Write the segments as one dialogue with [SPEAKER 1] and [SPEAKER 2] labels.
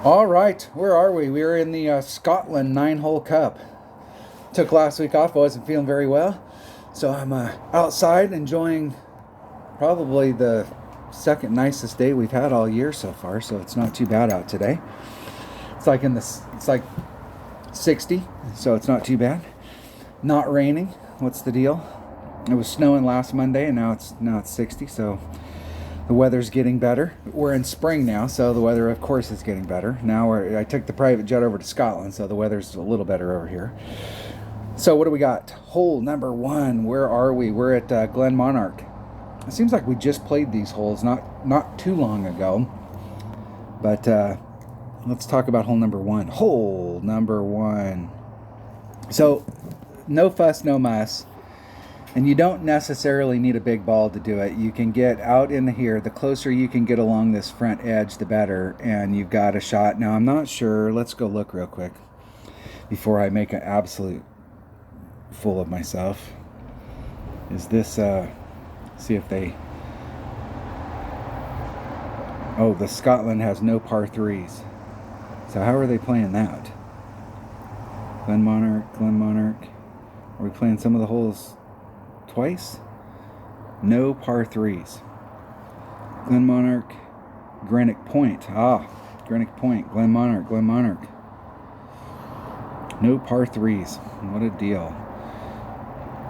[SPEAKER 1] All right, where are we? We're in the Scotland 9-hole cup. Took last week off, I wasn't feeling very well. So I'm outside enjoying probably the second nicest day we've had all year so far, so it's not too bad out today. It's like 60, so it's not too bad. Not raining. What's the deal? It was snowing last Monday and now it's 60, so the weather's getting better. We're in spring now, so the weather, of course, is getting better. I took the private jet over to Scotland, so the weather's a little better over here. So what do we got? Hole number 1. Where are we? We're at Glenmonarch. It seems like we just played these holes not too long ago. But let's talk about hole number 1. Hole number 1. So no fuss, no muss. And you don't necessarily need a big ball to do it. You can get out in here. The closer you can get along this front edge, the better. And you've got a shot. Now, I'm not sure. Let's go look real quick before I make an absolute fool of myself. Is this, see if they... Oh, the Scotland has no par 3s. So how are they playing that? Glenmonarch. Are we playing some of the holes twice? No par 3s. Glenmonarch, Greenock Point. Greenock Point, Glenmonarch. No par 3s. What a deal.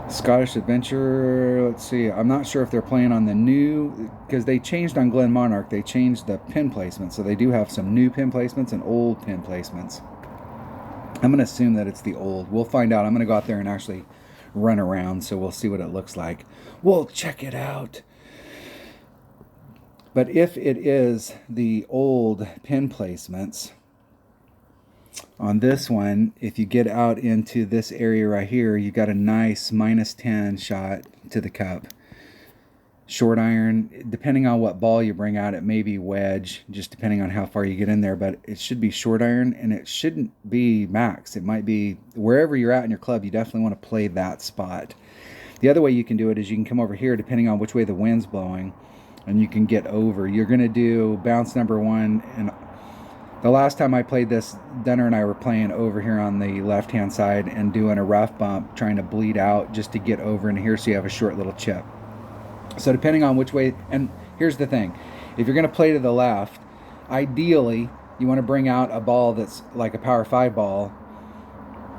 [SPEAKER 1] Scottish Adventure, let's see. I'm not sure if they're playing on the new, because they changed on Glenmonarch. They changed the pin placement, so they do have some new pin placements and old pin placements. I'm going to assume that it's the old. We'll find out. I'm going to go out there and actually run around, so we'll see what it looks like. We'll check it out. But if it is the old pin placements, on this one, if you get out into this area right here, you got a nice -10 shot to the cup. Short iron, depending on what ball you bring out, it may be wedge, just depending on how far you get in there, but it should be short iron, and it shouldn't be max. It might be wherever you're at in your club, you definitely want to play that spot. The other way you can do it is you can come over here, depending on which way the wind's blowing, and you can get over. You're going to do bounce number 1, and the last time I played this, Dunner and I were playing over here on the left-hand side and doing a rough bump, trying to bleed out just to get over in here so you have a short little chip. So depending on which way, and here's the thing, if you're going to play to the left, ideally you want to bring out a ball that's like a power 5 ball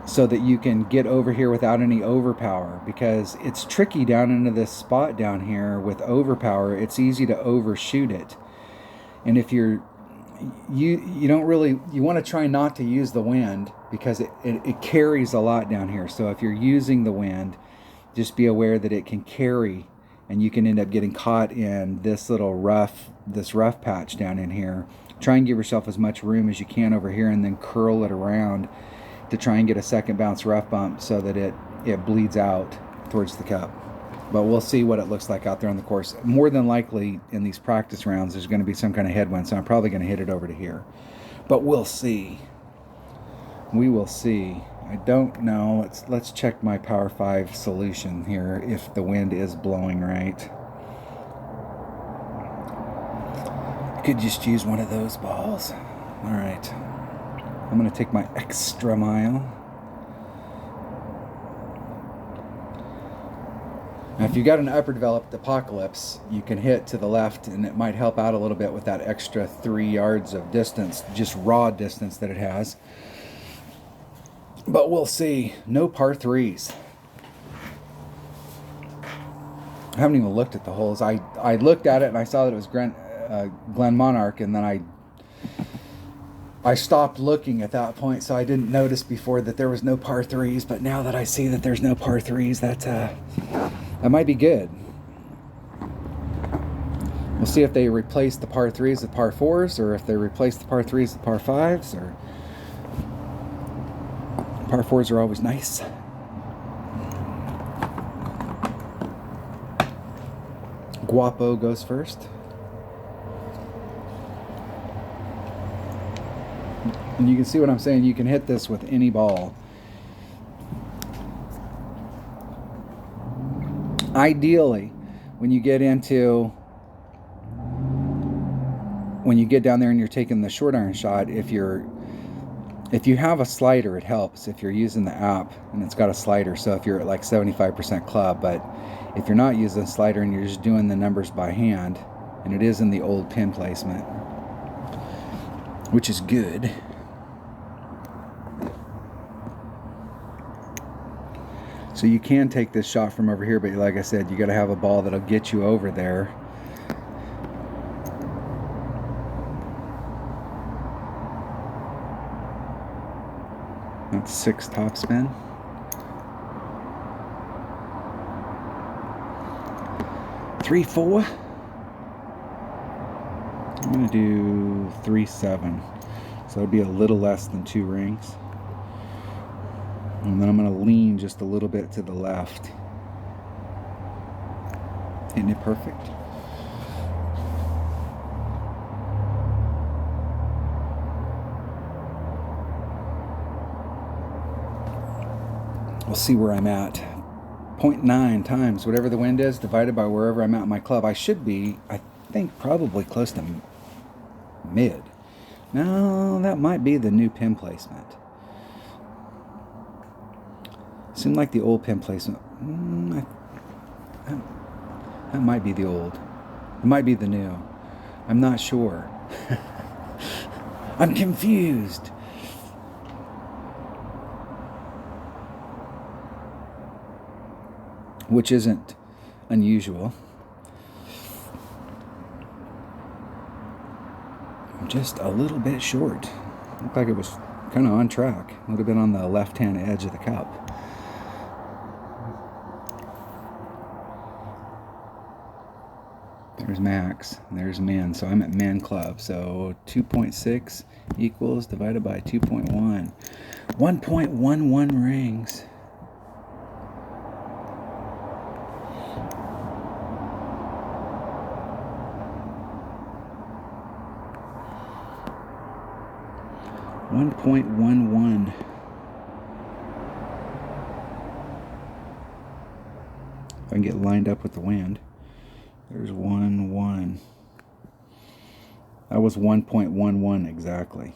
[SPEAKER 1] so that you can get over here without any overpower, because it's tricky down into this spot down here with overpower. It's easy to overshoot it. And if you don't really, you want to try not to use the wind, because it carries a lot down here. So if you're using the wind, just be aware that it can carry, and you can end up getting caught in this little rough patch down in here. Try and give yourself as much room as you can over here, and then curl it around to try and get a second bounce rough bump so that it bleeds out towards the cup. But we'll see what it looks like out there on the course. More than likely in these practice rounds there's going to be some kind of headwind, so I'm probably going to hit it over to here. But we'll see. We will see. I don't know. Let's check my Power 5 solution here if the wind is blowing right. I could just use one of those balls. All right. I'm going to take my extra mile. Now, if you got an upper developed Apocalypse, you can hit to the left, and it might help out a little bit with that extra 3 yards of distance, just raw distance that it has. But we'll see. No par 3s. I haven't even looked at the holes. I looked at it and I saw that it was Glenmonarch, and then I stopped looking at that point, so I didn't notice before that there was no par 3s. But now that I see that there's no par 3s, that might be good. We'll see if they replace the par 3s with par 4s, or if they replace the par 3s with par 5s, or par 4s are always nice. Guapo goes first. And you can see what I'm saying. You can hit this with any ball. Ideally, when when you get down there and you're taking the short iron shot, if you have a slider, it helps if you're using the app and it's got a slider. So if you're at like 75% club, but if you're not using a slider and you're just doing the numbers by hand, and it is in the old pin placement, which is good. So you can take this shot from over here, but like I said, you got to have a ball that'll get you over there. That's 6 topspin. Three, 4. I'm gonna do 3, 7. So it'd be a little less than 2 rings. And then I'm gonna lean just a little bit to the left. Isn't it perfect? We'll see where I'm at. 0.9 times whatever the wind is divided by wherever I'm at in my club. I should be, I think, probably close to mid. No, that might be the new pin placement. Seemed like the old pin placement. That might be the old. It might be the new. I'm not sure. I'm confused. Which isn't unusual. I'm just a little bit short. Looked like it was kind of on track. Would have been on the left-hand edge of the cup. There's max, and there's min, so I'm at min club. So 2.6 equals divided by 2.1. 1.11 rings. .11. If I can get lined up with the wind. There's 1, 1. That was 1.11 exactly.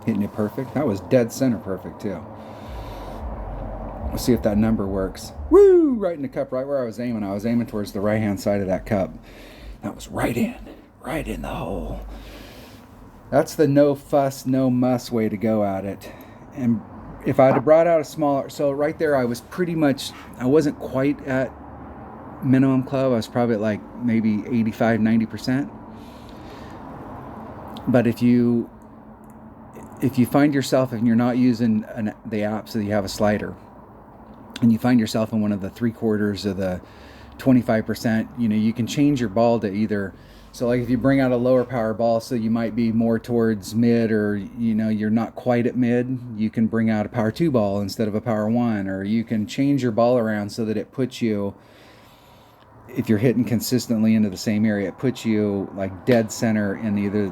[SPEAKER 1] Hitting it perfect. That was dead center perfect too. Let's see if that number works. Woo! Right in the cup, right where I was aiming. I was aiming towards the right-hand side of that cup. That was right in the hole. That's the no fuss, no muss way to go at it. And if I'd have brought out a smaller, so right there I was pretty much, I wasn't quite at minimum club. I was probably at like maybe 85, 90%. But if you find yourself, and you're not using the app so you have a slider, and you find yourself in one of the 3/4 of the 25%, you can change your ball to either. So like if you bring out a lower power ball, so you might be more towards mid, or you're not quite at mid, you can bring out a power 2 ball instead of a power 1, or you can change your ball around so that it puts you, if you're hitting consistently into the same area, it puts you like dead center in either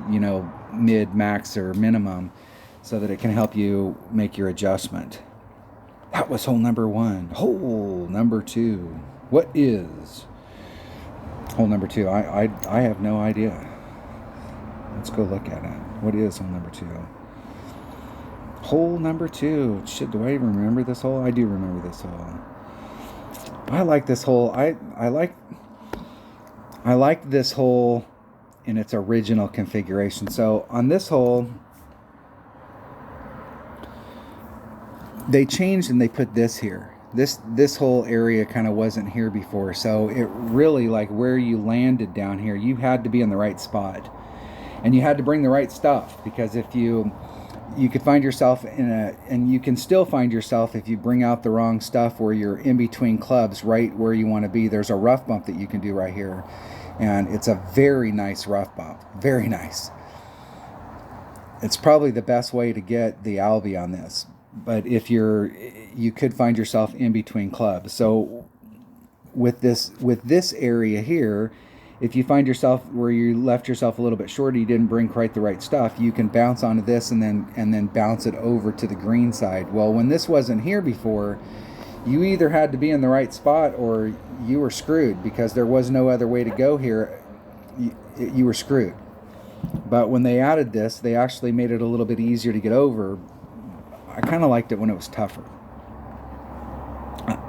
[SPEAKER 1] mid, max, or minimum, so that it can help you make your adjustment. That was hole number 1. Hole number 2. What is hole number 2? I have no idea. Let's go look at it. What is hole number 2? Hole number 2. Shit, do I even remember this hole? I do remember this hole. I like this hole. I like this hole in its original configuration. So on this hole, they changed and they put this here. This whole area kind of wasn't here before, so it really, like where you landed down here, you had to be in the right spot, and you had to bring the right stuff, because if you could find yourself and you can still find yourself if you bring out the wrong stuff, where you're in between clubs right where you want to be. There's a rough bump that you can do right here, and it's a very nice rough bump, very nice. It's probably the best way to get the Albi on this. But if you could find yourself in between clubs. So with this area here, if you find yourself where you left yourself a little bit short, you didn't bring quite the right stuff, you can bounce onto this and then bounce it over to the green side. Well, when this wasn't here before, you either had to be in the right spot or you were screwed, because there was no other way to go here. you were screwed. But when they added this, they actually made it a little bit easier to get over. I kind of liked it when it was tougher.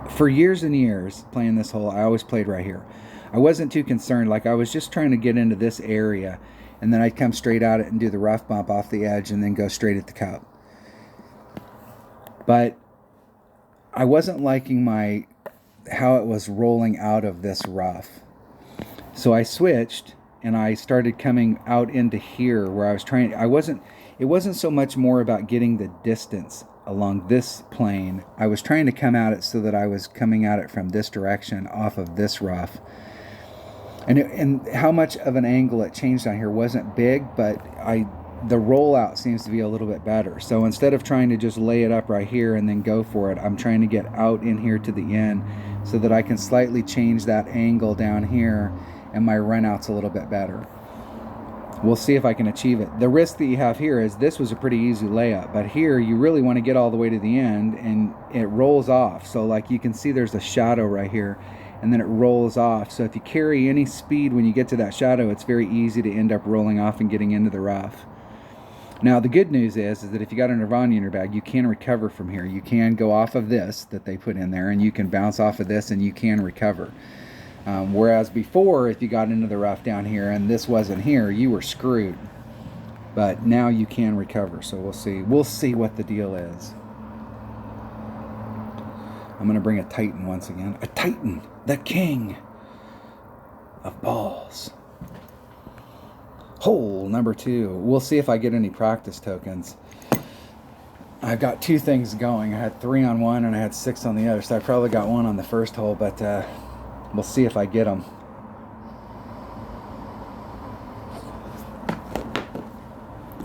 [SPEAKER 1] For years and years playing this hole, I always played right here. I wasn't too concerned. Like, I was just trying to get into this area, and then I'd come straight at it and do the rough bump off the edge and then go straight at the cup. But I wasn't liking how it was rolling out of this rough. So I switched and I started coming out into here where I was trying. It wasn't so much more about getting the distance along this plane. I was trying to come at it so that I was coming at it from this direction off of this rough. And how much of an angle it changed on here wasn't big, but the rollout seems to be a little bit better. So instead of trying to just lay it up right here and then go for it, I'm trying to get out in here to the end so that I can slightly change that angle down here and my run out's a little bit better. We'll see if I can achieve it. The risk that you have here is this was a pretty easy layup, but here you really want to get all the way to the end and it rolls off. So like you can see there's a shadow right here and then it rolls off. So if you carry any speed when you get to that shadow, it's very easy to end up rolling off and getting into the rough. Now the good news is that if you got a Nirvana in your bag, you can recover from here. You can go off of this that they put in there and you can bounce off of this and you can recover. Whereas before, if you got into the rough down here and this wasn't here, you were screwed. But now you can recover, so we'll see. We'll see what the deal is. I'm going to bring a Titan once again. A Titan, the king of balls. Hole number 2. We'll see if I get any practice tokens. I've got 2 things going. I had 3 on one and I had 6 on the other, so I probably got 1 on the first hole, but we'll see if I get them.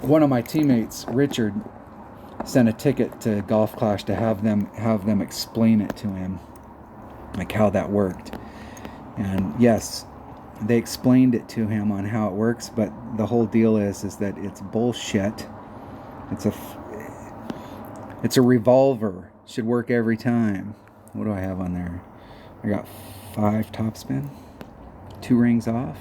[SPEAKER 1] One of my teammates, Richard, sent a ticket to Golf Clash to have them explain it to him, like how that worked. And yes, they explained it to him on how it works, but the whole deal is that it's bullshit. It's a revolver. Should work every time. What do I have on there? I got 5 topspin, 2 rings off.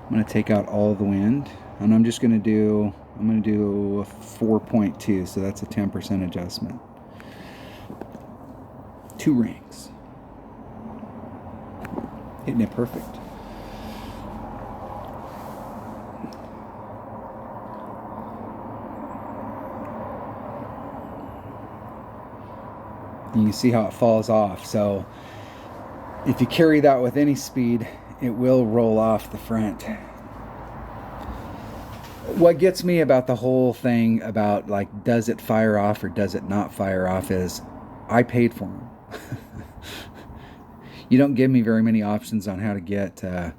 [SPEAKER 1] I'm going to take out all the wind, and I'm going to do a 4.2, so that's a 10% adjustment. 2 rings. Hitting it perfect. You can see how it falls off. So if you carry that with any speed, it will roll off the front. What gets me about the whole thing about like, does it fire off or does it not fire off, is I paid for them. You don't give me very many options on how to get, if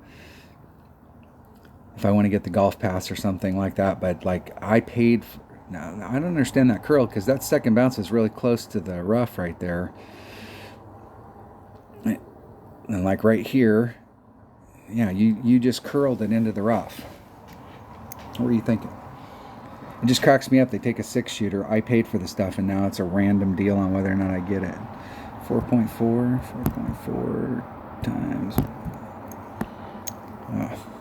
[SPEAKER 1] I want to get the golf pass or something like that, but like I paid for. Now, I don't understand that curl, because that second bounce is really close to the rough right there. And like right here, yeah, you just curled it into the rough. What are you thinking? It just cracks me up. They take a 6-shooter. I paid for the stuff, and now it's a random deal on whether or not I get it. 4.4 times. Oh.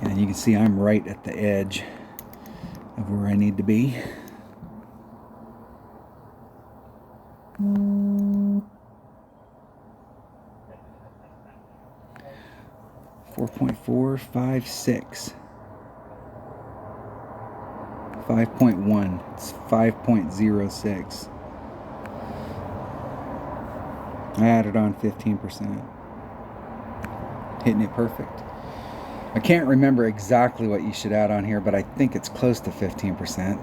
[SPEAKER 1] And you can see I'm right at the edge of where I need to be. .456. 5.1. It's 5.06. I added on 15%. Hitting it perfect. I can't remember exactly what you should add on here, but I think it's close to 15%.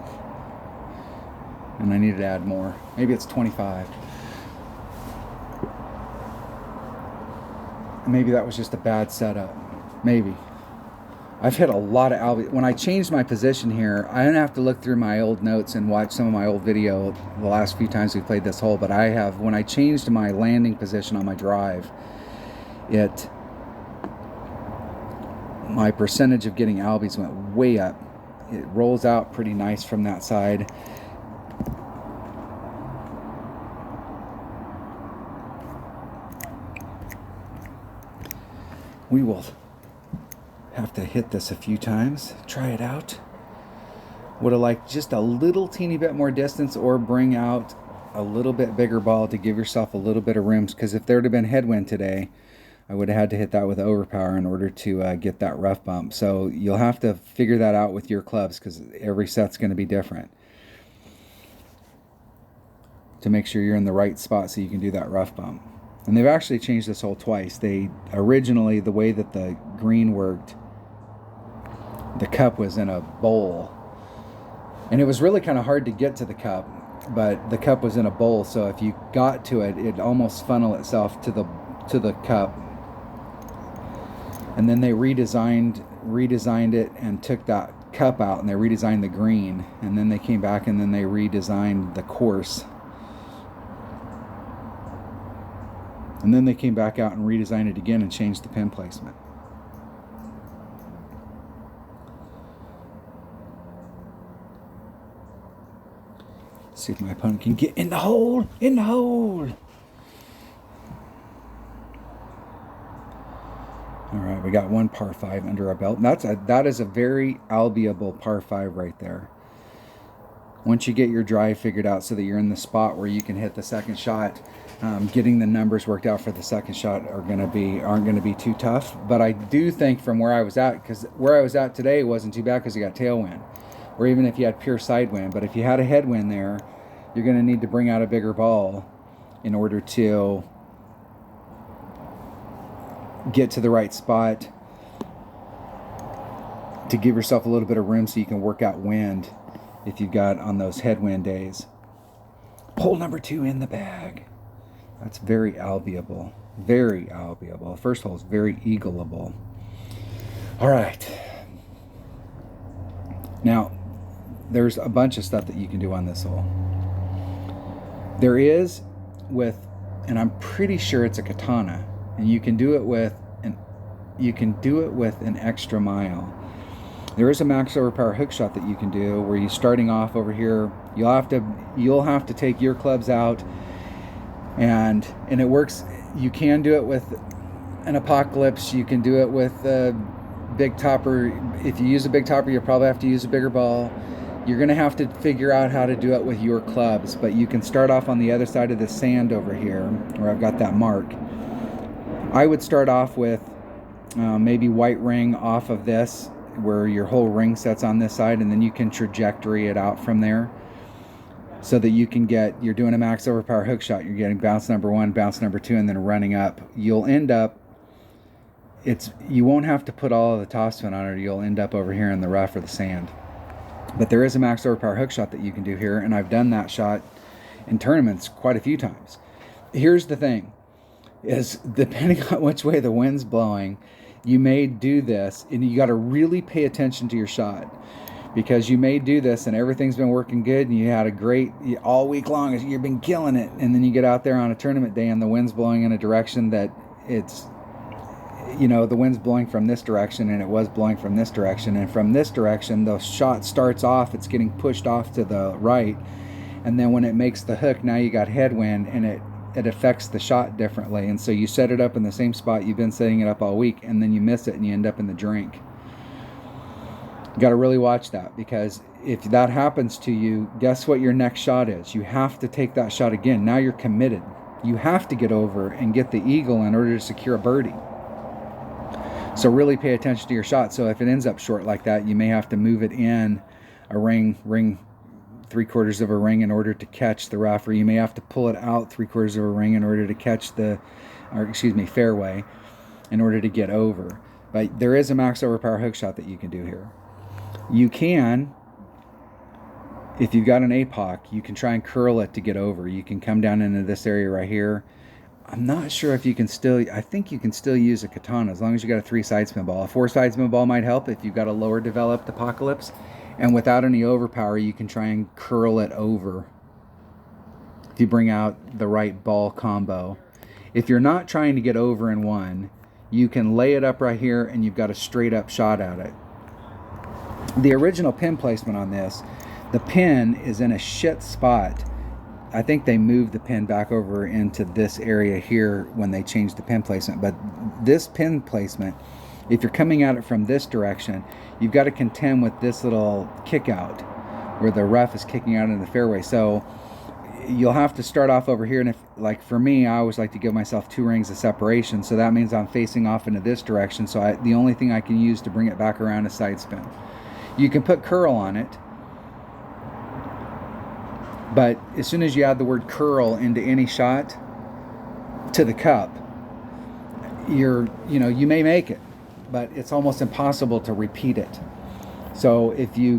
[SPEAKER 1] And I need to add more. Maybe it's 25. Maybe that was just a bad setup. Maybe. I've hit a lot of albies. When I changed my position here, I didn't have to look through my old notes and watch some of my old video the last few times we played this hole, but I have, when I changed my landing position on my drive, my percentage of getting albies went way up. It rolls out pretty nice from that side. We will have to hit this a few times, try it out. Would have liked just a little teeny bit more distance, or bring out a little bit bigger ball to give yourself a little bit of room, because if there would have been headwind today, I would have had to hit that with overpower in order to get that rough bump. So you'll have to figure that out with your clubs, because every set's going to be different, to make sure you're in the right spot so you can do that rough bump. And they've actually changed this hole twice. They originally, the way that the green worked, the cup was in a bowl, and it was really kind of hard to get to the cup, but the cup was in a bowl, so if you got to it, it'd almost funnel itself to the cup. And then they redesigned it and took that cup out, and they redesigned the green, and then they came back and then they redesigned the course. And then they came back out and redesigned it again and changed the pin placement. See if my opponent can get in the hole, in the hole. All right, we got one par 5 under our belt. That is a very albiable par 5 right there. Once you get your drive figured out so that you're in the spot where you can hit the second shot, getting the numbers worked out for the second shot aren't going to be too tough. But I do think from where I was at, because where I was at today wasn't too bad because you got tailwind, or even if you had pure side wind. But if you had a headwind there, you're going to need to bring out a bigger ball in order to get to the right spot, to give yourself a little bit of room so you can work out wind if you've got on those headwind days. Hole number 2 in the bag. That's very albiable. Very albiable. First hole is very eagleable. All right. Now, there's a bunch of stuff that you can do on this hole. There is with, and I'm pretty sure it's a katana, and you can do it with an extra mile. There is a max overpower hook shot that you can do where you're starting off over here. You'll have to take your clubs out, and it works. You can do it with an Apocalypse. You can do it with a big topper. If you use a big topper, you'll probably have to use a bigger ball. You're going to have to figure out how to do it with your clubs, but you can start off on the other side of the sand over here where I've got that mark. I would start off with maybe white ring off of this, where your whole ring sets on this side, and then you can trajectory it out from there so that you can you're doing a max overpower hook shot. You're getting bounce number 1, bounce number 2, and then running up. You'll end up, you won't have to put all of the topspin on it. You'll end up over here in the rough or the sand. But there is a max overpower hook shot that you can do here, and I've done that shot in tournaments quite a few times. Here's the thing, is depending on which way the wind's blowing, you may do this, and you got to really pay attention to your shot, because you may do this and everything's been working good and you had a great, all week long, you've been killing it, and then you get out there on a tournament day and the wind's blowing in a direction that it's, the wind's blowing from this direction, and it was blowing from this direction, and from this direction the shot starts off, it's getting pushed off to the right, and then when it makes the hook, now you got headwind, and it affects the shot differently, and so you set it up in the same spot you've been setting it up all week, and then you miss it and you end up in the drink. You got to really watch that, because if that happens to you, guess what your next shot is? You have to take that shot again. Now you're committed. You have to get over and get the eagle in order to secure a birdie. So really pay attention to your shot. So if it ends up short like that, you may have to move it in a ring 3/4 of a ring in order to catch the rough, or you may have to pull it out 3/4 of a ring in order to catch fairway, in order to get over. But there is a max overpower hook shot that you can do here. You can, if you've got an APOC, you can try and curl it to get over. You can come down into this area right here. I'm not sure if you can still, I think you can still use a katana as long as you got a 3 side spin ball. A 4 side spin ball might help if you've got a lower developed Apocalypse. And without any overpower, you can try and curl it over if you bring out the right ball combo. If you're not trying to get over in one, you can lay it up right here and you've got a straight up shot at it. The original pin placement on this, the pin is in a shit spot I think they moved the pin back over into this area here when they changed the pin placement. But this pin placement, if you're coming at it from this direction, you've got to contend with this little kick out where the rough is kicking out into the fairway. So you'll have to start off over here, and if, like for me, I always like to give myself 2 rings of separation, so that means I'm facing off into this direction, so the only thing I can use to bring it back around is side spin. You can put curl on it, but as soon as you add the word curl into any shot to the cup, you may make it, but it's almost impossible to repeat it. So if you're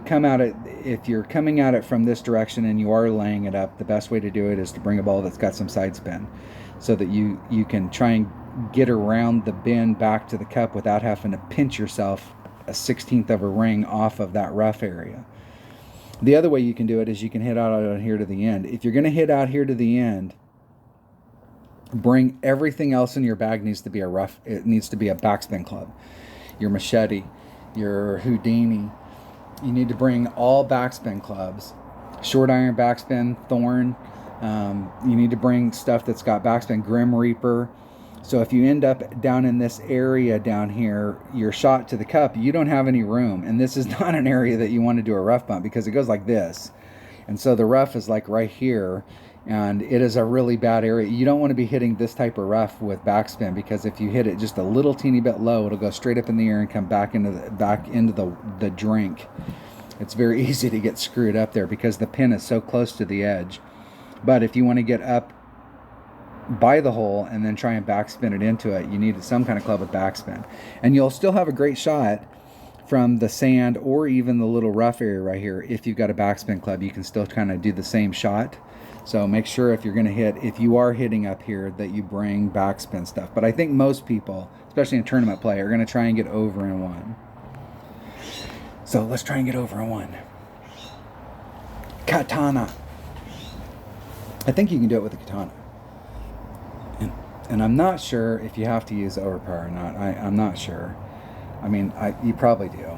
[SPEAKER 1] coming at it from this direction and you are laying it up, the best way to do it is to bring a ball that's got some side spin, so that you can try and get around the bend back to the cup without having to pinch yourself a 1/16 of a ring off of that rough area. The other way you can do it is you can hit out here to the end. If you're going to hit out here to the end, bring everything else in your bag. Needs to be it needs to be a backspin club, your machete, your Houdini. You need to bring all backspin clubs, short iron backspin, thorn. You need to bring stuff that's got backspin, Grim Reaper. So if you end up down in this area down here, your shot to the cup, you don't have any room. And this is not an area that you want to do a rough bump, because it goes like this. And so the rough is like right here, and it is a really bad area. You don't want to be hitting this type of rough with backspin, because if you hit it just a little teeny bit low, it'll go straight up in the air and come back into the drink. It's very easy to get screwed up there because the pin is so close to the edge. But if you want to get up by the hole and then try and backspin it into it, you need some kind of club with backspin. And you'll still have a great shot from the sand or even the little rough area right here. If you've got a backspin club, you can still kind of do the same shot. So make sure if you are hitting up here, that you bring backspin stuff. But I think most people, especially in tournament play, are going to try and get over in one. So let's try and get over in one. Katana. I think you can do it with a katana. And I'm not sure if you have to use overpower or not. I'm not sure. I mean, you probably do.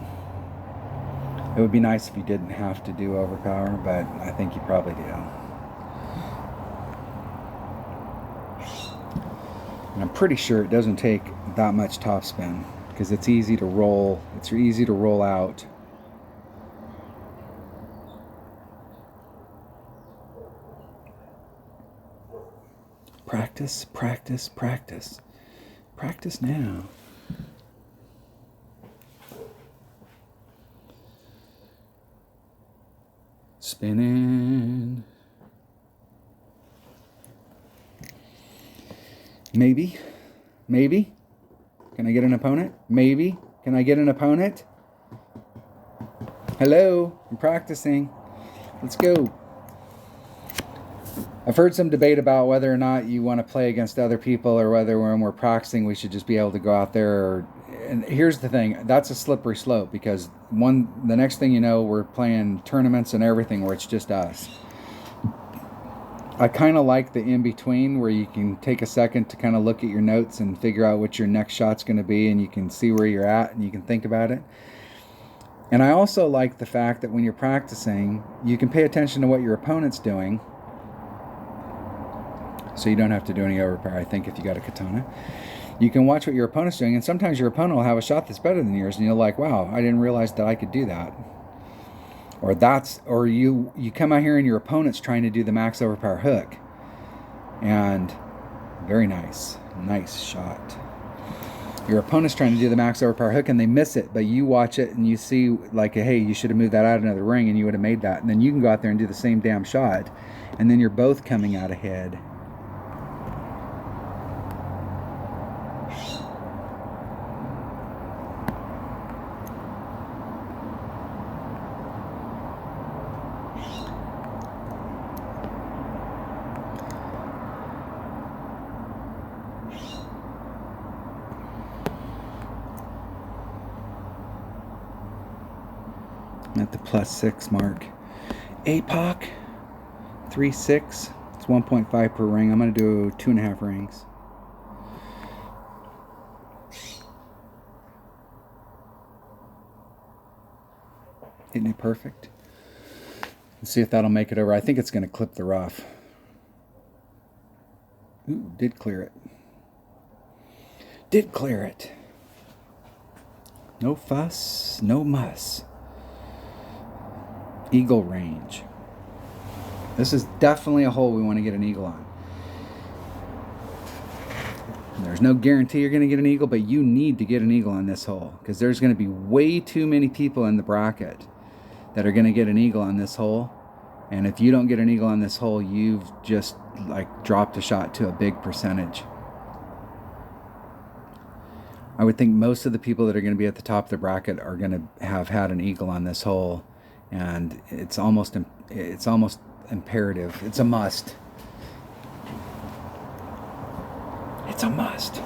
[SPEAKER 1] It would be nice if you didn't have to do overpower, but I think you probably do. And I'm pretty sure it doesn't take that much topspin, because it's easy to roll. It's easy to roll out. Practice, practice, practice. Practice now. Spinning. Maybe. Maybe. Can I get an opponent? Maybe. Can I get an opponent? Hello. I'm practicing. Let's go. I've heard some debate about whether or not you want to play against other people, or whether when we're practicing we should just be able to go out there. And here's the thing, that's a slippery slope, because the next thing you know, we're playing tournaments and everything where it's just us. I kind of like the in-between, where you can take a second to kind of look at your notes and figure out what your next shot's going to be, and you can see where you're at and you can think about it. And I also like the fact that when you're practicing, you can pay attention to what your opponent's doing, so you don't have to do any overpower. I think if you got a katana, you can watch what your opponent's doing, and sometimes your opponent will have a shot that's better than yours, and you're like, wow, I didn't realize that I could do that. Or you come out here and your opponent's trying to do the max overpower hook, and very nice shot. Your opponent's trying to do the max overpower hook and they miss it, but you watch it and you see like, hey, you should have moved that out another ring and you would have made that, and then you can go out there and do the same damn shot, and then you're both coming out ahead. At the +6 mark. APOC 3.6. It's 1.5 per ring. I'm going to do 2.5 rings. Hitting it perfect. Let's see if that'll make it over. I think it's going to clip the rough. Ooh, did clear it. Did clear it. No fuss, no muss. Eagle range. This is definitely a hole we want to get an eagle on. There's no guarantee you're going to get an eagle, but you need to get an eagle on this hole because there's going to be way too many people in the bracket that are going to get an eagle on this hole. And if you don't get an eagle on this hole, you've just like dropped a shot to a big percentage. I would think most of the people that are going to be at the top of the bracket are going to have had an eagle on this hole, and it's almost imperative. It's a must. It's a must.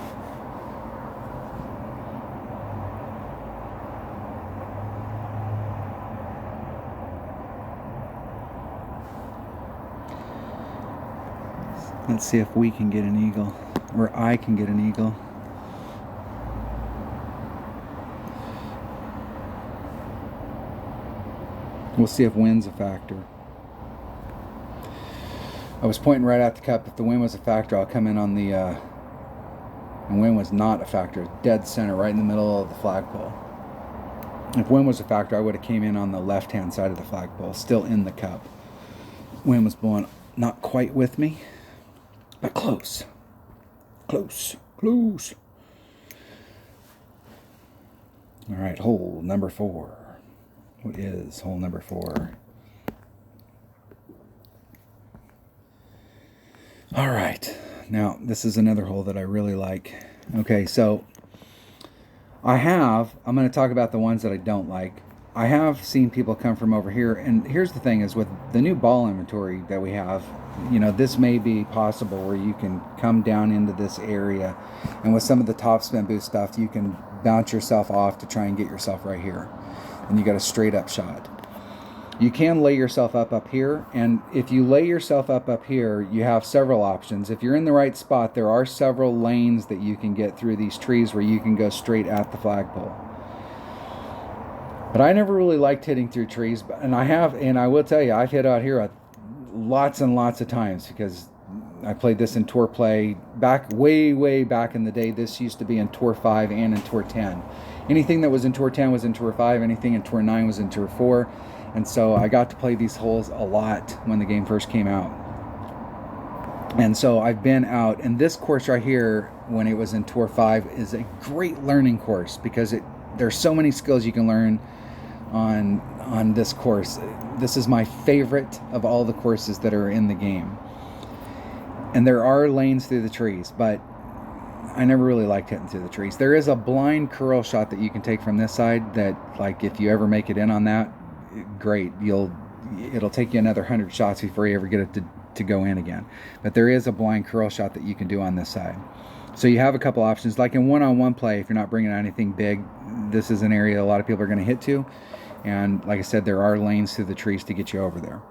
[SPEAKER 1] Let's see if we can get an eagle, or I can get an eagle. We'll see if wind's a factor. I was pointing right at the cup. If the wind was a factor, I'll come in on the... and wind was not a factor. Dead center, right in the middle of the flagpole. If wind was a factor, I would have came in on the left-hand side of the flagpole, still in the cup. Wind was blowing not quite with me, but close. Close. Close. All right, hole number 4. What is hole number 4? All right. Now, this is another hole that I really like. Okay, so I'm going to talk about the ones that I don't like. I have seen people come from over here, and here's the thing is with the new ball inventory that we have, you know, this may be possible where you can come down into this area, and with some of the topspin boost stuff, you can bounce yourself off to try and get yourself right here. And you got a straight up shot. You can lay yourself up here, and if you lay yourself up here, you have several options. If you're in the right spot, there are several lanes that you can get through these trees where you can go straight at the flagpole. But I never really liked hitting through trees, and I will tell you, I've hit out here lots and lots of times because I played this in Tour Play back way back in the day. This used to be in Tour 5 and in Tour 10. Anything that was in Tour 10 was in Tour 5. Anything in Tour 9 was in Tour 4. And so I got to play these holes a lot when the game first came out. And so I've been out, and this course right here, when it was in Tour 5, is a great learning course because there's so many skills you can learn on this course. This is my favorite of all the courses that are in the game. And there are lanes through the trees, but I never really liked hitting through the trees. There is a blind curl shot that you can take from this side that, like, if you ever make it in on that, great. It'll take you another 100 shots before you ever get it to go in again. But there is a blind curl shot that you can do on this side. So you have a couple options. Like in one-on-one play, if you're not bringing out anything big, this is an area a lot of people are going to hit to. And like I said, there are lanes through the trees to get you over there.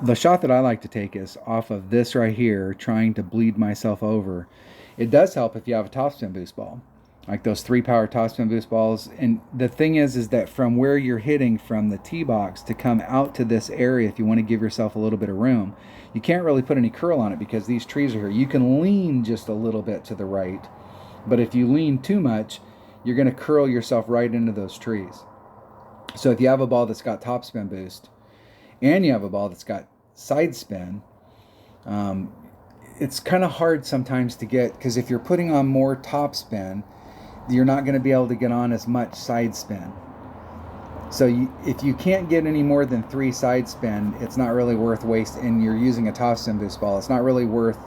[SPEAKER 1] The shot that I like to take is off of this right here, trying to bleed myself over. It does help if you have a topspin boost ball, like those 3-power topspin boost balls. And the thing is that from where you're hitting from the tee box to come out to this area, if you want to give yourself a little bit of room, you can't really put any curl on it because these trees are here. You can lean just a little bit to the right, but if you lean too much, you're going to curl yourself right into those trees. So if you have a ball that's got topspin boost and you have a ball that's got side spin, it's kind of hard sometimes to get, because if you're putting on more topspin, you're not going to be able to get on as much side spin. So if you can't get any more than 3 side spin, it's not really worth wasting, and you're using a topspin boost ball, it's not really worth,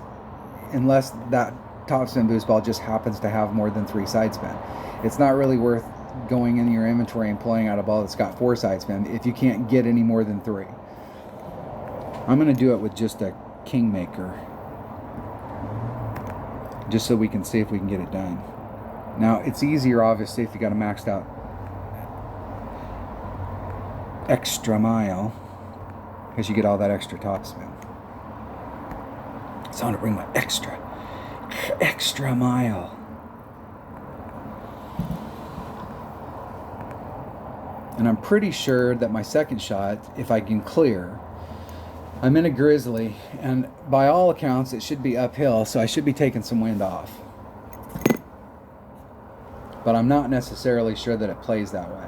[SPEAKER 1] unless that topspin boost ball just happens to have more than 3 side spin. It's not really worth going in your inventory and pulling out a ball that's got 4 side spin if you can't get any more than 3. I'm going to do it with just a Kingmaker, just so we can see if we can get it done. Now, it's easier, obviously, if you got a maxed out extra mile, because you get all that extra topspin. So I'm going to bring my extra mile. And I'm pretty sure that my second shot, if I can clear, I'm in a Grizzly, and by all accounts it should be uphill, so I should be taking some wind off. But I'm not necessarily sure that it plays that way.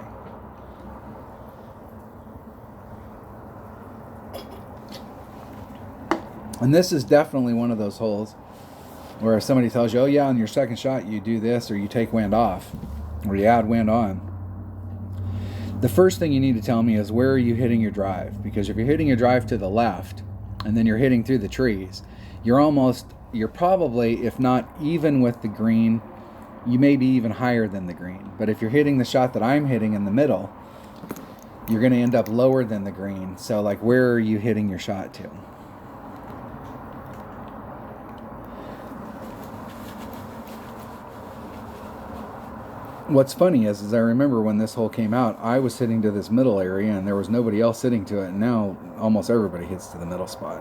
[SPEAKER 1] And this is definitely one of those holes where if somebody tells you, oh yeah, on your second shot you do this, or you take wind off, or you add wind on, the first thing you need to tell me is, where are you hitting your drive? Because if you're hitting your drive to the left and then you're hitting through the trees, you're probably, if not even with the green, you may be even higher than the green. But if you're hitting the shot that I'm hitting in the middle, you're going to end up lower than the green. So like, where are you hitting your shot to? What's funny is I remember when this hole came out, I was hitting to this middle area and there was nobody else hitting to it, and now almost everybody hits to the middle spot.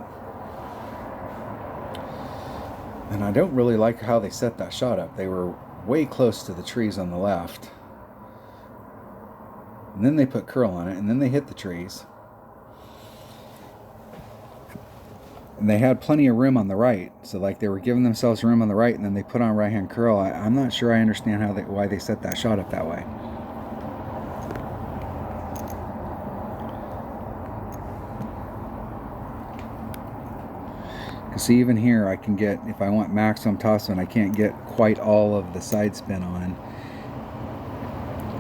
[SPEAKER 1] And I don't really like how they set that shot up. They were way close to the trees on the left. And then they put curl on it, and then they hit the trees. And they had plenty of room on the right, so like they were giving themselves room on the right, and then they put on right hand curl. I'm not sure I understand why they set that shot up that way. Because see, even here I can get, if I want maximum topspin, I can't get quite all of the side spin on.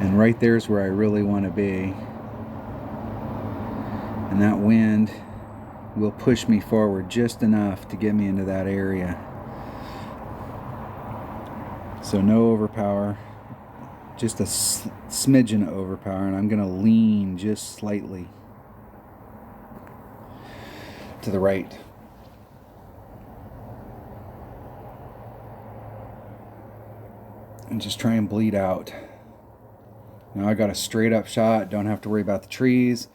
[SPEAKER 1] And right there's where I really want to be. And that wind will push me forward just enough to get me into that area. So no overpower, just a smidgen of overpower, and I'm going to lean just slightly to the right. And just try and bleed out. Now I got a straight up shot, don't have to worry about the trees.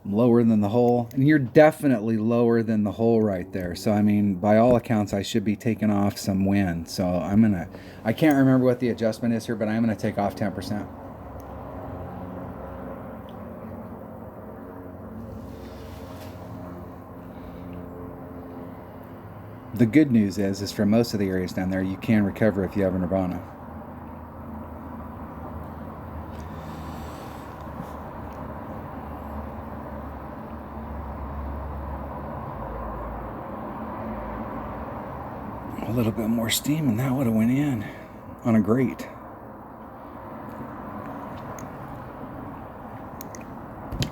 [SPEAKER 1] I'm lower than the hole, and you're definitely lower than the hole right there. So I mean, by all accounts, I should be taking off some wind. So I can't remember what the adjustment is here, but I'm gonna take off 10%. The good news is for most of the areas down there, you can recover if you have a Nirvana. A little bit more steam and that would have went in on a grate.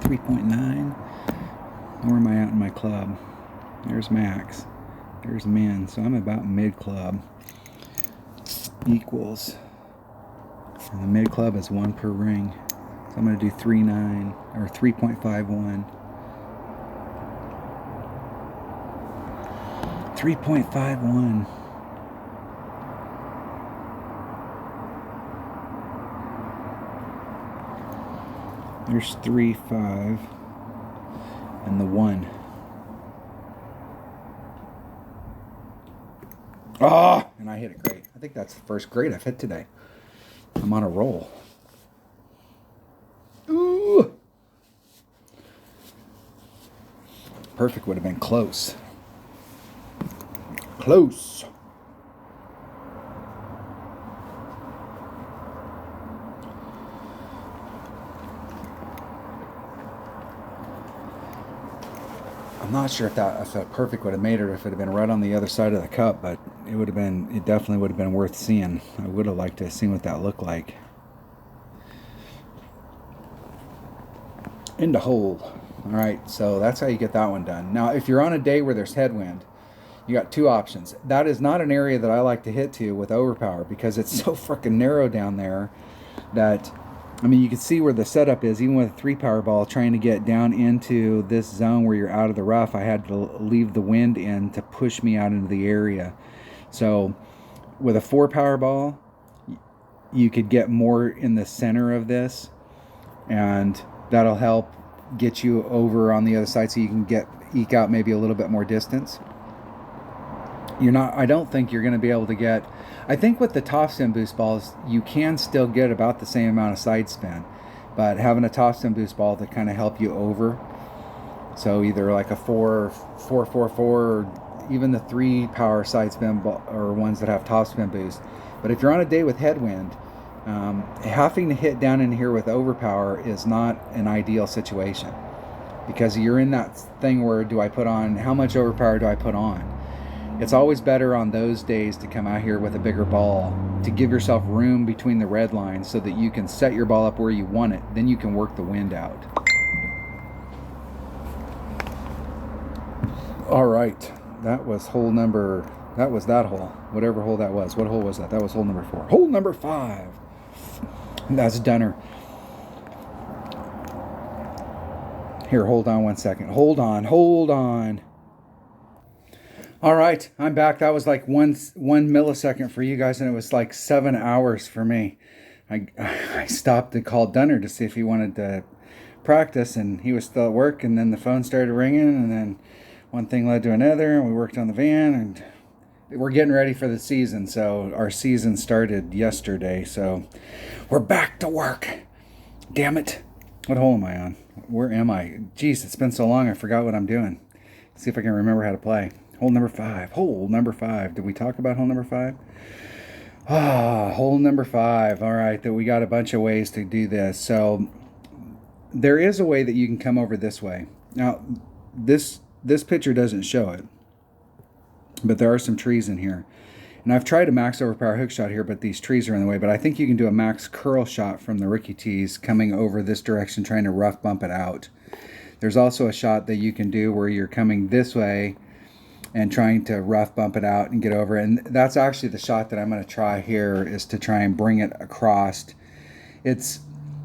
[SPEAKER 1] .9. Where am I at in my club? There's max. There's min. So I'm about mid club. Equals. And the mid club is 1 per ring. So I'm going to do 3.9 or 3.51. 3.51. There's 3.5 and the 1. Ah, and I hit it great. I think that's the first grade I've hit today. I'm on a roll. Ooh. Perfect would have been close. Close. I'm not sure if that perfect would have made it, or if it had been right on the other side of the cup, but it definitely would have been worth seeing. I would have liked to have seen what that looked like. Into hole. All right, so that's how you get that one done. Now, if you're on a day where there's headwind, you got two options. That is not an area that I like to hit to with overpower, because it's so freaking narrow down there that, I mean, you can see where the setup is. Even with a 3-power ball, trying to get down into this zone where you're out of the rough, I had to leave the wind in to push me out into the area. So with a 4-power ball, you could get more in the center of this, and that'll help get you over on the other side so you can eke out maybe a little bit more distance. I don't think you're going to be able to get, I think with the topspin boost balls, you can still get about the same amount of side spin, but having a topspin boost ball to kind of help you over. So either like a 444, or even the 3 power side spin or ones that have top spin boost. But if you're on a day with headwind, having to hit down in here with overpower is not an ideal situation, because you're in that thing where, do I put on, how much overpower do I put on? It's always better on those days to come out here with a bigger ball, to give yourself room between the red lines so that you can set your ball up where you want it. Then you can work the wind out. All right, that was hole number, that was that hole, whatever hole that was. What hole was that? That was hole number 4. Hole number 5. That's Dunner. Here, hold on 1 second. Hold on. All right, I'm back. That was like one millisecond for you guys, and it was like 7 hours for me. I stopped and called Dunner to see if he wanted to practice, and he was still at work, and then the phone started ringing, and then one thing led to another, and we worked on the van, and we're getting ready for the season. So our season started yesterday, so we're back to work. Damn it. What hole am I on? Where am I? Jeez, it's been so long, I forgot what I'm doing. Let's see if I can remember how to play. Hole number 5. Hole number 5. Did we talk about hole number 5? Hole number 5. All right, that we got a bunch of ways to do this. So there is a way that you can come over this way. Now, this picture doesn't show it, but there are some trees in here. And I've tried a max overpower hook shot here, but these trees are in the way. But I think you can do a max curl shot from the rookie tees coming over this direction, trying to rough bump it out. There's also a shot that you can do where you're coming this way and trying to rough bump it out and get over. And that's actually the shot that I'm going to try here, is to try and bring it across. It's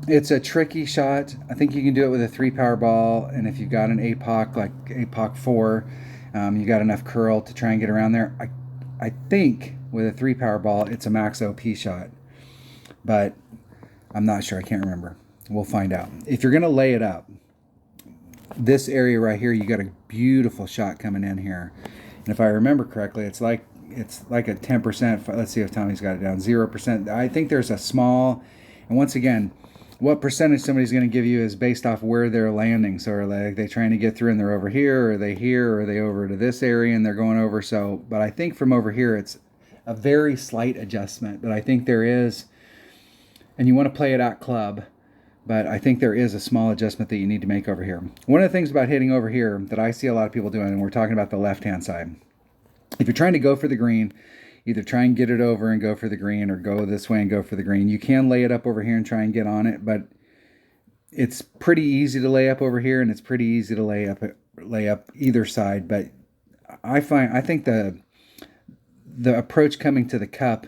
[SPEAKER 1] a tricky shot. I think you can do it with a 3-power ball, and if you've got an APOC, like APOC 4, you got enough curl to try and get around there. I think with a 3-power ball, it's a max OP shot, but I'm not sure. I can't remember. We'll find out. If you're going to lay it up, this area right here, you got a beautiful shot coming in here. And if I remember correctly, it's like a 10%. Let's see if Tommy's got it down. 0%. I think there's a small, and once again, what percentage somebody's going to give you is based off where they're landing. So are they trying to get through and they're over here, or are they here, or are they over to this area and they're going over? So, but I think from over here, it's a very slight adjustment. But I think there is, and you want to play it at club, but I think there is a small adjustment that you need to make over here. One of the things about hitting over here that I see a lot of people doing, and we're talking about the left-hand side, if you're trying to go for the green, either try and get it over and go for the green, or go this way and go for the green. You can lay it up over here and try and get on it, but it's pretty easy to lay up over here, and it's pretty easy to lay up either side. But I think the approach coming to the cup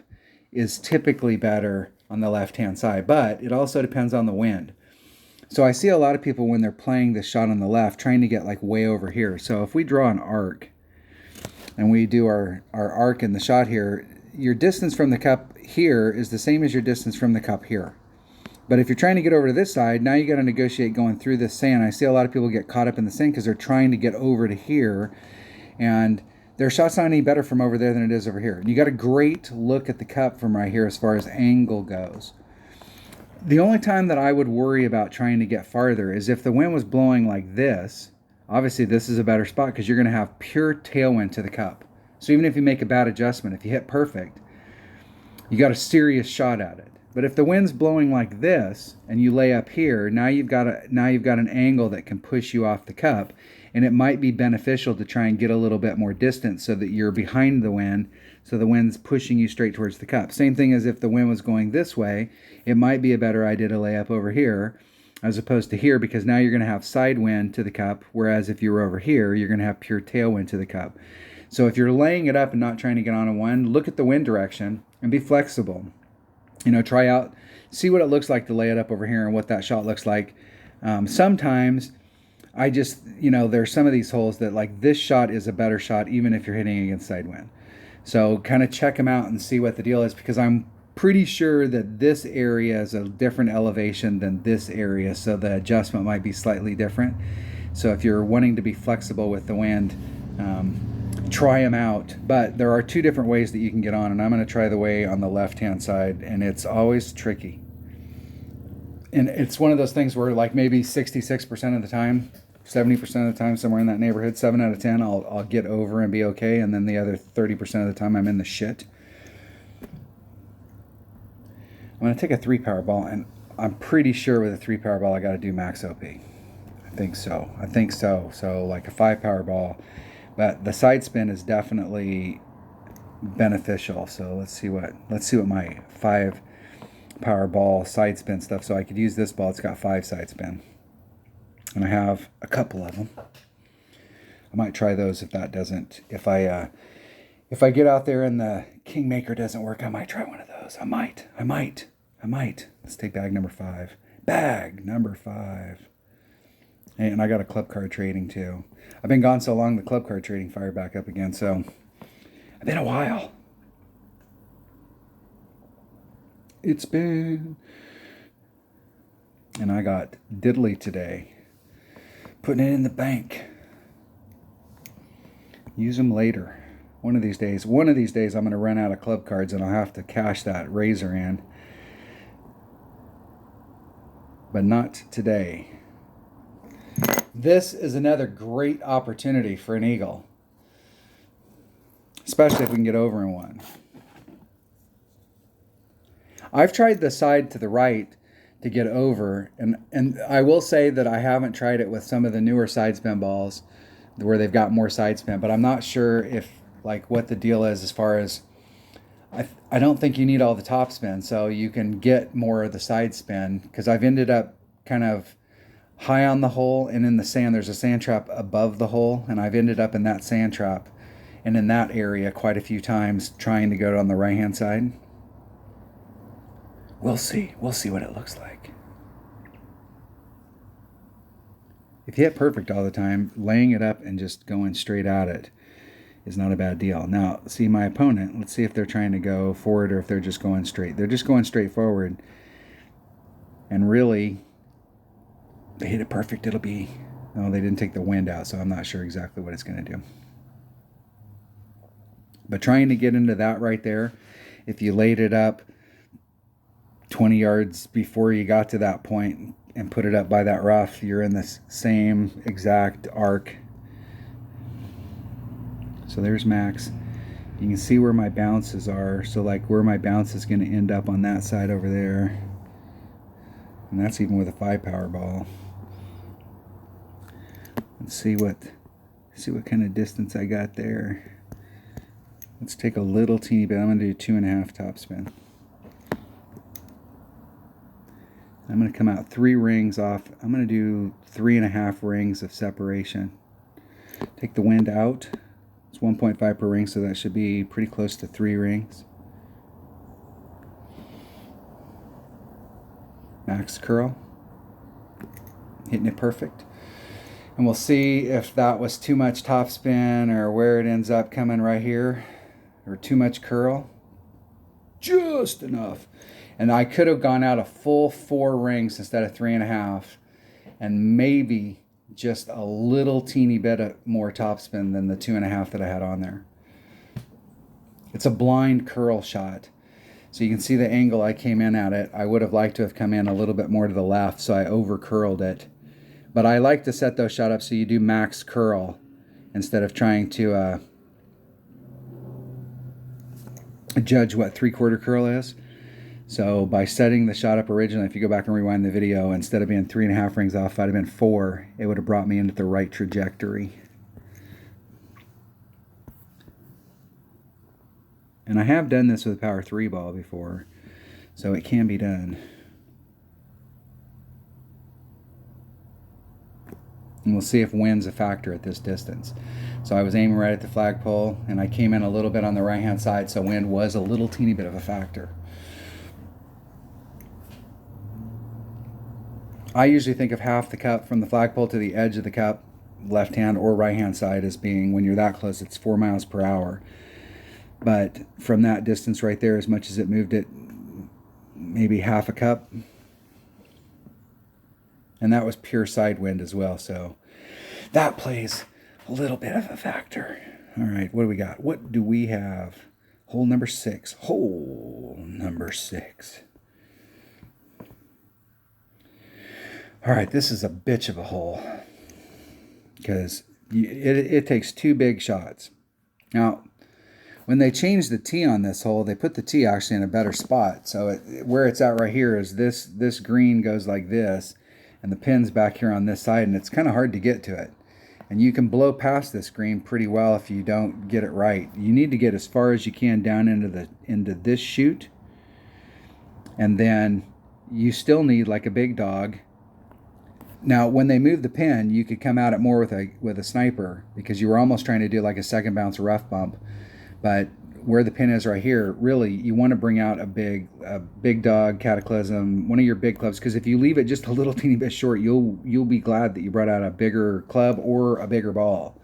[SPEAKER 1] is typically better on the left-hand side, but it also depends on the wind. So I see a lot of people when they're playing the shot on the left trying to get like way over here. So if we draw an arc and we do our arc in the shot here, your distance from the cup here is the same as your distance from the cup here. But if you're trying to get over to this side, now you got to negotiate going through this sand. I see a lot of people get caught up in the sand because they're trying to get over to here, and their shot's not any better from over there than it is over here. And you got a great look at the cup from right here as far as angle goes. The only time that I would worry about trying to get farther is if the wind was blowing like this. Obviously, this is a better spot because you're going to have pure tailwind to the cup. So even if you make a bad adjustment, if you hit perfect, you got a serious shot at it. But if the wind's blowing like this and you lay up here, now you've got an angle that can push you off the cup, and it might be beneficial to try and get a little bit more distance so that you're behind the wind, so the wind's pushing you straight towards the cup. Same thing as if the wind was going this way, it might be a better idea to lay up over here as opposed to here, because now you're going to have side wind to the cup, whereas if you were over here, you're going to have pure tailwind to the cup. So if you're laying it up and not trying to get on a wind, look at the wind direction and be flexible. You know, try out, see what it looks like to lay it up over here and what that shot looks like. Sometimes I just, there's some of these holes that like this shot is a better shot even if you're hitting against side wind. So kind of check them out and see what the deal is, because I'm pretty sure that this area is a different elevation than this area, so the adjustment might be slightly different. So if you're wanting to be flexible with the wind, try them out. But there are two different ways that you can get on, and I'm going to try the way on the left-hand side, and it's always tricky. And it's one of those things where like maybe 66% of the time 70% of the time, somewhere in that neighborhood. 7 out of 10, I'll get over and be okay. And then the other 30% of the time, I'm in the shit. I'm going to take a 3 Powerball, and I'm pretty sure with a 3 Powerball, I got to do max OP. I think so. So like a 5 Powerball. But the side spin is definitely beneficial. So let's see what my 5 Powerball side spin stuff. So I could use this ball. It's got 5 side spin. And I have a couple of them. I might try those if that doesn't. If I get out there and the Kingmaker doesn't work, I might try one of those. I might. Let's take bag number 5. Bag number 5. And I got a club card trading too. I've been gone so long, the club card trading fired back up again. So it's been a while. It's been. And I got diddly today. Putting it in the bank. Use them later. One of these days I'm going to run out of club cards and I'll have to cash that razor in. But not today. This is another great opportunity for an eagle. Especially if we can get over in one. I've tried the side to the right to get over, and I will say that I haven't tried it with some of the newer side spin balls where they've got more side spin, but I'm not sure if like what the deal is as far as I don't think you need all the top spin, so you can get more of the side spin, because I've ended up kind of high on the hole and in the sand. There's a sand trap above the hole, and I've ended up in that sand trap and in that area quite a few times trying to go on the right hand side. We'll see what it looks like. If you hit perfect all the time, laying it up and just going straight at it is not a bad deal. Now, see my opponent. Let's see if they're trying to go forward or if they're just going straight. They're just going straight forward. And really, they hit it perfect. It'll be... No, they didn't take the wind out, so I'm not sure exactly what it's going to do. But trying to get into that right there, if you laid it up 20 yards before you got to that point and put it up by that rough, you're in the same exact arc. So there's max. You can see where my bounces are. So like where my bounce is going to end up on that side over there. And that's even with a 5 Powerball. Let's see what kind of distance I got there. Let's take a little teeny bit. I'm going to do 2.5 top spin. I'm going to come out 3 rings off. I'm going to do 3.5 rings of separation. Take the wind out. It's 1.5 per ring, so that should be pretty close to 3 rings. Max curl. Hitting it perfect. And we'll see if that was too much topspin or where it ends up coming right here. Or too much curl. Just enough. And I could have gone out a full 4 rings instead of 3.5. And maybe just a little teeny bit of more topspin than the 2.5 that I had on there. It's a blind curl shot. So you can see the angle I came in at it. I would have liked to have come in a little bit more to the left, so I over curled it. But I like to set those shot up so you do max curl instead of trying to judge what 3/4 curl is. So by setting the shot up originally, if you go back and rewind the video, instead of being 3.5 rings off, if I'd have been 4, it would have brought me into the right trajectory. And I have done this with a Power 3 ball before, so it can be done. And we'll see if wind's a factor at this distance. So I was aiming right at the flagpole, and I came in a little bit on the right-hand side, so wind was a little teeny bit of a factor. I usually think of half the cup from the flagpole to the edge of the cup, left-hand or right-hand side, as being, when you're that close, it's 4 miles per hour. But from that distance right there, as much as it moved it, maybe half a cup. And that was pure side wind as well, so that plays a little bit of a factor. All right, what do we got? What do we have? Hole number 6. Hole number 6. All right, this is a bitch of a hole. because it takes 2 big shots. Now, when they changed the tee on this hole, they put the tee actually in a better spot. So where it's at right here is this green goes like this, and the pin's back here on this side, and it's kind of hard to get to it. And you can blow past this green pretty well if you don't get it right. You need to get as far as you can down into this chute, and then you still need like a big dog. Now, when they moved the pin, you could come at it more with a sniper, because you were almost trying to do like a second bounce rough bump. But where the pin is right here, really, you want to bring out a big dog, Cataclysm, one of your big clubs, because if you leave it just a little teeny bit short, you'll be glad that you brought out a bigger club or a bigger ball.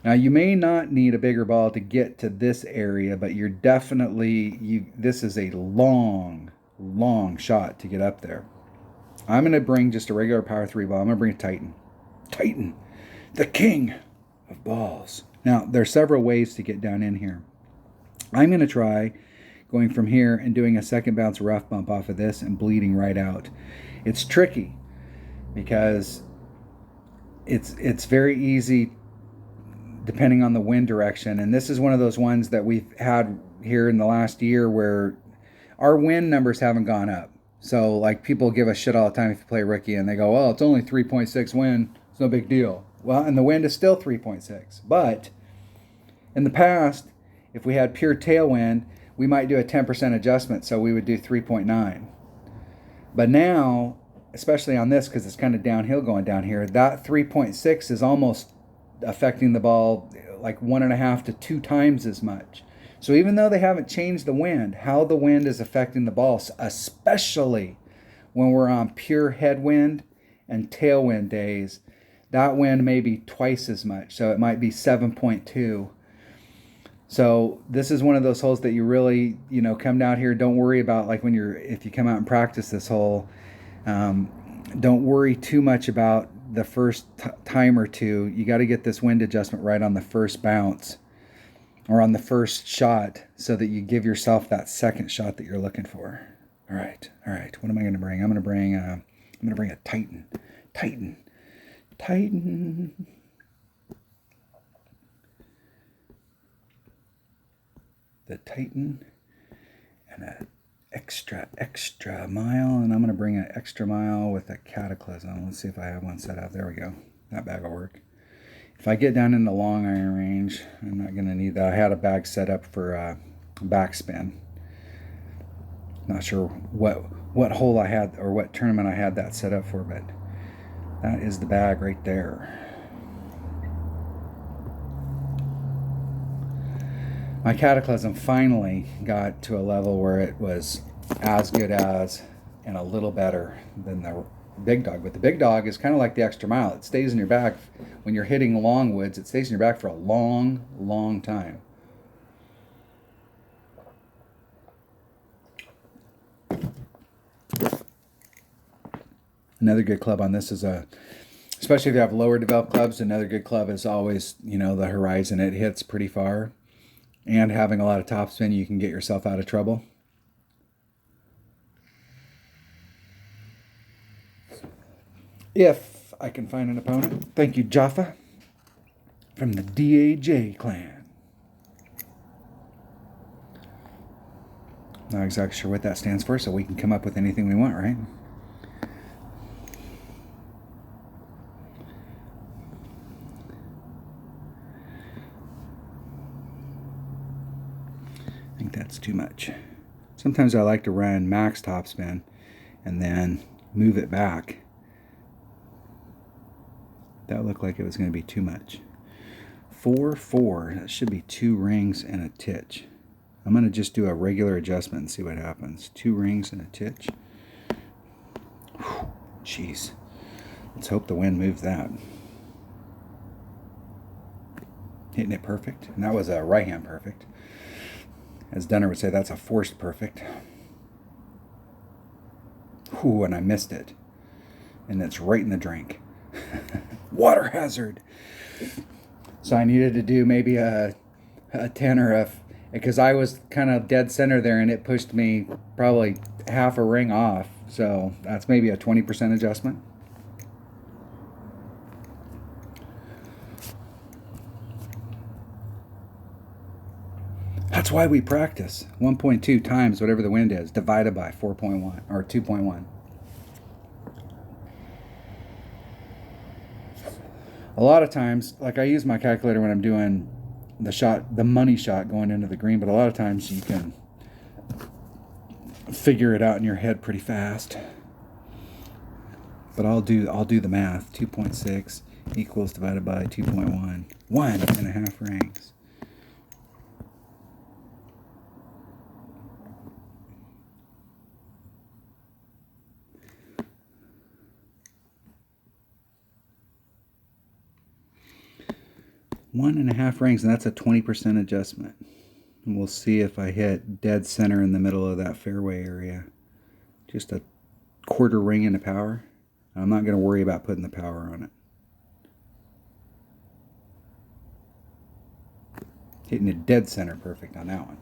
[SPEAKER 1] Now, you may not need a bigger ball to get to this area, but you're definitely, this is a long shot to get up there. I'm going to bring just a regular Power 3 ball. I'm going to bring a Titan. Titan, the king of balls. Now, there are several ways to get down in here. I'm going to try going from here and doing a second bounce rough bump off of this and bleeding right out. It's tricky because it's very easy depending on the wind direction. And this is one of those ones that we've had here in the last year where our wind numbers haven't gone up. So, like, people give us shit all the time if you play rookie and they go, well, it's only 3.6 wind. It's no big deal. Well, and the wind is still 3.6. But in the past, if we had pure tailwind, we might do a 10% adjustment, so we would do 3.9. But now, especially on this, because it's kind of downhill going down here, that 3.6 is almost affecting the ball like 1.5 to 2 times as much. So even though they haven't changed the wind, how the wind is affecting the ball, especially when we're on pure headwind and tailwind days, that wind may be twice as much. So it might be 7.2. So this is one of those holes that you really, come down here. Don't worry about, like, if you come out and practice this hole, don't worry too much about the first time or two. You got to get this wind adjustment right on the first bounce or on the first shot so that you give yourself that second shot that you're looking for. All right. What am I going to bring? I'm going to bring a Titan. The Titan and an extra mile, and I'm going to bring an extra mile with a Cataclysm. Let's see if I have one set up. There we go. That bag will work. If I get down in the long iron range, I'm not going to need that. I had a bag set up for backspin. Not sure what hole I had or what tournament I had that set up for, but that is the bag right there. My Cataclysm finally got to a level where it was as good as and a little better than the big dog. But the big dog is kind of like the extra mile. It stays in your bag when you're hitting long woods. It stays in your bag for a long time. Another good club on this is especially if you have lower developed clubs, another good club is always, the Horizon. It hits pretty far. And having a lot of topspin, you can get yourself out of trouble. If I can find an opponent. Thank you, Jaffa, from the DAJ clan. Not exactly sure what that stands for, so we can come up with anything we want, right? I think that's too much. Sometimes I like to run max topspin and then move it back. That looked like it was going to be too much. 4-4. That should be 2 rings and a titch. I'm going to just do a regular adjustment and see what happens. 2 rings and a titch. Jeez. Let's hope the wind moves that. Hitting it perfect. And that was a right hand perfect. As Dunner would say, that's a forced perfect. Ooh, and I missed it. And it's right in the drink. Water hazard. So I needed to do maybe a 10 or a... Because I was kind of dead center there, and it pushed me probably half a ring off. So that's maybe a 20% adjustment. why we practice. 1.2 times whatever the wind is divided by 4.1 or 2.1. A lot of times, like I use my calculator when I'm doing the money shot going into the green, but a lot of times you can figure it out in your head pretty fast. But I'll do the math. 2.6 equals divided by 2.1. 1.5 rings. One and a half rings, and that's a 20% adjustment. And we'll see if I hit dead center in the middle of that fairway area. Just a quarter ring into power. I'm not going to worry about putting the power on it. Hitting it dead center perfect on that one.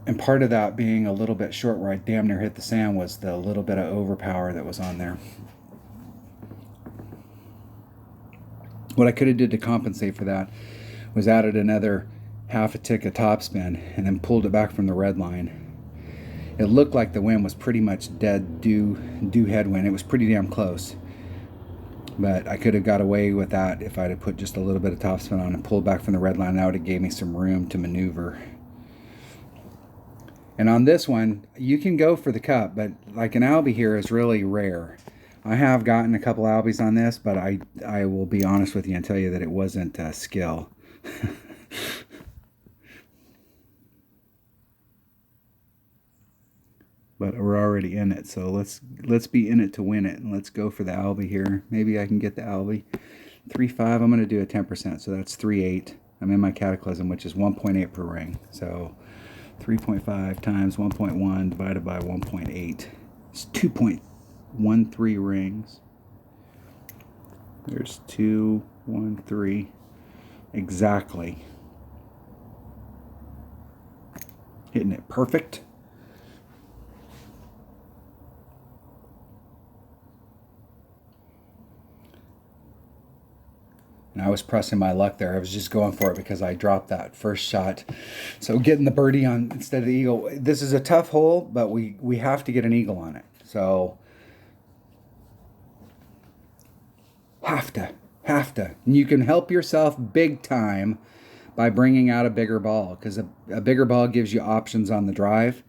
[SPEAKER 1] And part of that being a little bit short where I damn near hit the sand was the little bit of overpower that was on there. What I could have did to compensate for that was added another half a tick of topspin and then pulled it back from the red line. It looked like the wind was pretty much dead due headwind. It was pretty damn close. But I could have got away with that if I'd have put just a little bit of topspin on and pulled back from the red line. That would have gave me some room to maneuver. And on this one, you can go for the cup, but like an Albie here is really rare. I have gotten a couple Albies on this, but I will be honest with you and tell you that it wasn't skill. But we're already in it, so let's be in it to win it, and let's go for the Albie here. Maybe I can get the Albie. 3.5, I'm going to do a 10%, so that's 3.8. I'm in my cataclysm, which is 1.8 per ring. So 3.5 times 1.1 divided by 1.8. It's 2.13 rings. There's 213 exactly. Hitting it perfect. And I was pressing my luck there. I was just going for it because I dropped that first shot. So getting the birdie on instead of the eagle. This is a tough hole, but we have to get an eagle on it. So have to. And you can help yourself big time by bringing out a bigger ball, because a bigger ball gives you options on the drive.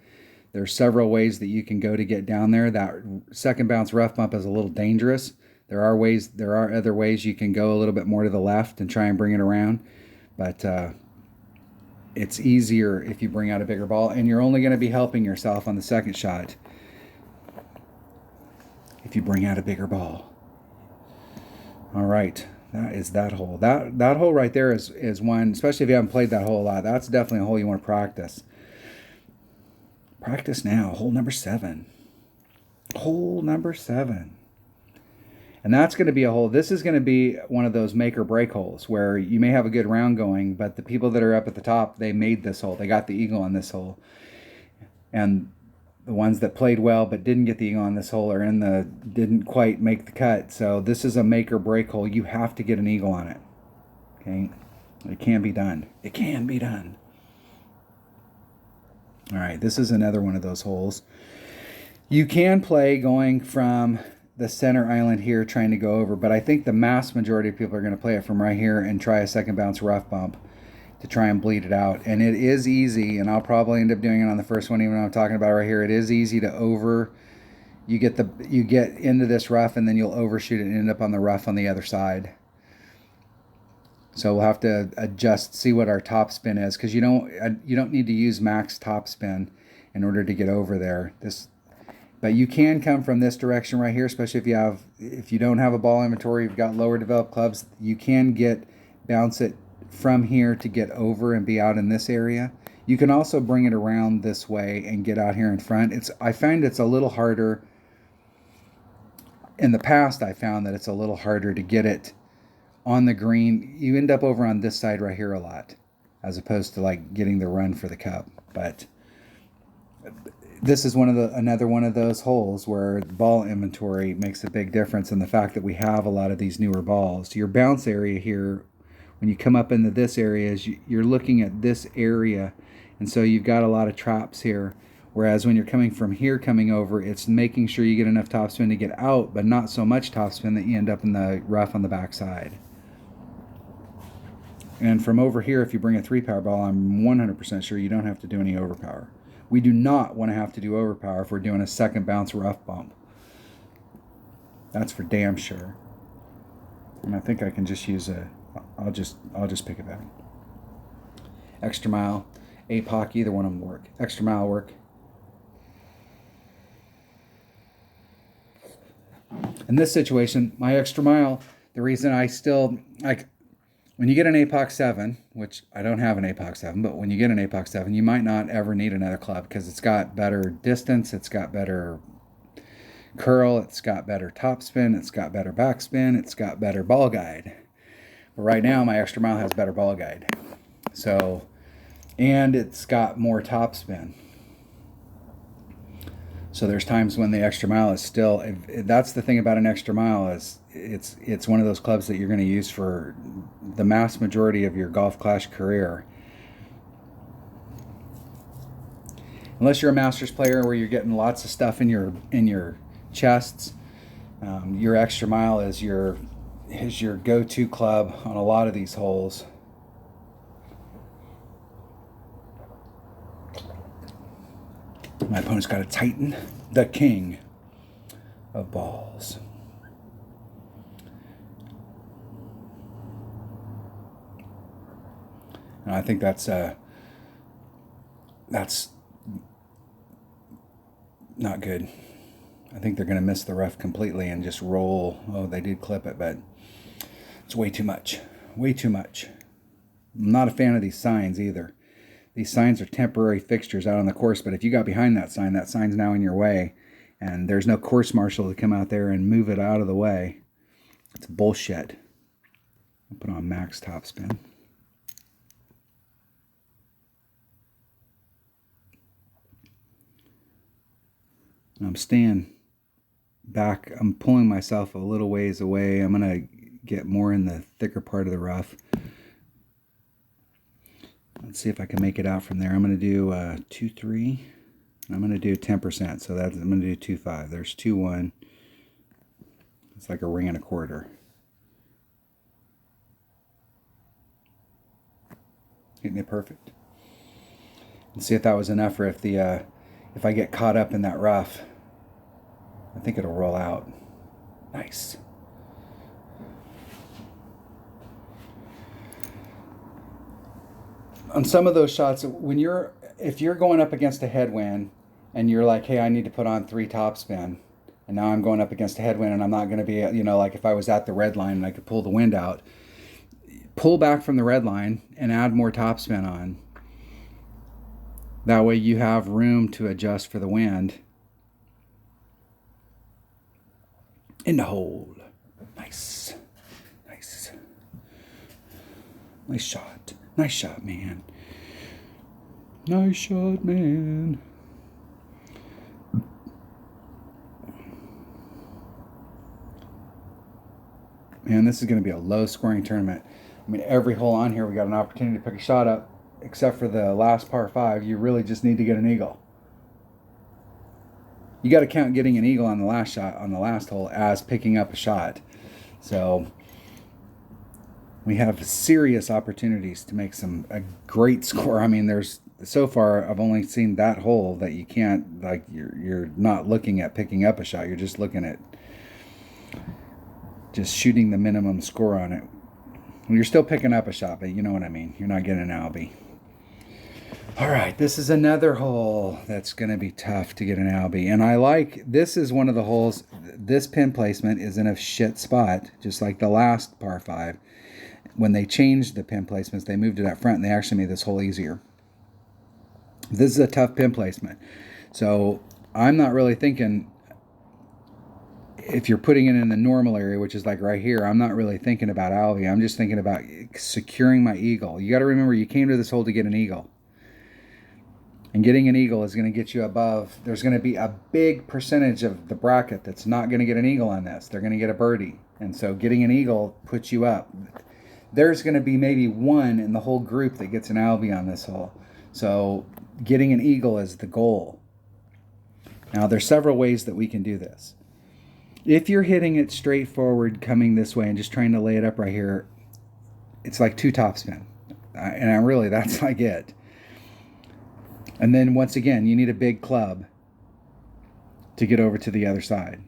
[SPEAKER 1] There's several ways that you can go to get down there. That second bounce rough bump is a little dangerous. There are other ways you can go a little bit more to the left and try and bring it around, but it's easier if you bring out a bigger ball, and you're only going to be helping yourself on the second shot if you bring out a bigger ball. All right, that is that hole. That hole right there is one, especially if you haven't played that hole a lot, that's definitely a hole you want to practice. Practice now. Hole number 7. Hole number 7. And that's going to be a hole. This is going to be one of those make or break holes where you may have a good round going, but the people that are up at the top, they made this hole. They got the eagle on this hole. And the ones that played well but didn't get the eagle on this hole didn't quite make the cut. So this is a make or break hole. You have to get an eagle on it. Okay? It can be done. It can be done. All right, this is another one of those holes. You can play going from the center island here trying to go over, but I think the mass majority of people are going to play it from right here and try a second bounce rough bump to try and bleed it out. And it is easy, and I'll probably end up doing it on the first one, even though I'm talking about it right here. It is easy to you get into this rough, and then you'll overshoot it and end up on the rough on the other side. So we'll have to adjust, see what our top spin is, because you don't need to use max top spin in order to get over there. But you can come from this direction right here, especially if you don't have a ball inventory, you've got lower developed clubs, you can bounce it from here to get over and be out in this area. You can also bring it around this way and get out here in front. I find it's a little harder. In the past, I found that it's a little harder to get it on the green. You end up over on this side right here a lot, as opposed to like getting the run for the cup. But this is another one of those holes where ball inventory makes a big difference in the fact that we have a lot of these newer balls. Your bounce area here, when you come up into this area, you're looking at this area, and so you've got a lot of traps here. Whereas when you're coming from here, coming over, it's making sure you get enough topspin to get out, but not so much topspin that you end up in the rough on the backside. And from over here, if you bring a 3-power ball, I'm 100% sure you don't have to do any overpower. We do not want to have to do overpower if we're doing a second bounce rough bump. That's for damn sure. And I think I can just use I'll just pick it back. Extra mile, APOC, either one of them work. Extra mile work. In this situation, my extra mile, the reason I still, like, when you get an APOC 7, which I don't have an APOC 7, but when you get an APOC 7, you might not ever need another club because it's got better distance, it's got better curl, it's got better topspin, it's got better backspin, it's got better ball guide. But right now, my extra mile has better ball guide. So, and it's got more topspin. So there's times when the extra mile is still, that's the thing about an extra mile, is it's one of those clubs that you're going to use for the mass majority of your Golf Clash career. Unless you're a Masters player where you're getting lots of stuff in your chests, your extra mile is your go-to club on a lot of these holes. My opponent's got a Titan, the king of balls. And I think that's not good. I think they're going to miss the rough completely and just roll. Oh, they did clip it, but it's way too much. Way too much. I'm not a fan of these signs either. These signs are temporary fixtures out on the course, but if you got behind that sign's now in your way, and there's no course marshal to come out there and move it out of the way. It's bullshit. I'll put on max topspin. I'm staying back. I'm pulling myself a little ways away. I'm going to get more in the thicker part of the rough. Let's see if I can make it out from there. I'm going to do 2-3. I'm going to do 10%. So that's, I'm going to do 2-5. There's 2-1. It's like a ring and a quarter. Hitting it perfect. And see if that was enough, or if the if I get caught up in that rough, I think it'll roll out. Nice. On some of those shots, if you're going up against a headwind and you're like, hey, I need to put on 3 topspin, and now I'm going up against a headwind and I'm not going to be, like if I was at the red line and I could pull the wind out, pull back from the red line and add more topspin on. That way you have room to adjust for the wind. In the hole. Nice. Nice. Nice shot. Nice shot, man. Nice shot, man. Man, this is going to be a low-scoring tournament. I mean, every hole on here, we got an opportunity to pick a shot up, except for the last par 5. You really just need to get an eagle. You got to count getting an eagle on the last shot, on the last hole, as picking up a shot. So we have serious opportunities to make a great score. I mean, so far I've only seen that hole that you can't, like, you're not looking at picking up a shot. You're just looking at just shooting the minimum score on it. You're still picking up a shot, but you know what I mean. You're not getting an albie. All right, this is another hole that's going to be tough to get an albie. And this is one of the holes, this pin placement is in a shit spot, just like the last par 5. When they changed the pin placements, they moved it up front and they actually made this hole easier. This is a tough pin placement. So I'm not really thinking, if you're putting it in the normal area, which is like right here, I'm not really thinking about albie. I'm just thinking about securing my eagle. You got to remember, you came to this hole to get an eagle. And getting an eagle is going to get you above. There's going to be a big percentage of the bracket that's not going to get an eagle on this. They're going to get a birdie. And so getting an eagle puts you up. There's going to be maybe one in the whole group that gets an Albie on this hole. So getting an eagle is the goal. Now, there's several ways that we can do this. If you're hitting it straight forward, coming this way, and just trying to lay it up right here, it's like 2 topspin. And that's like it. And then once again, you need a big club to get over to the other side.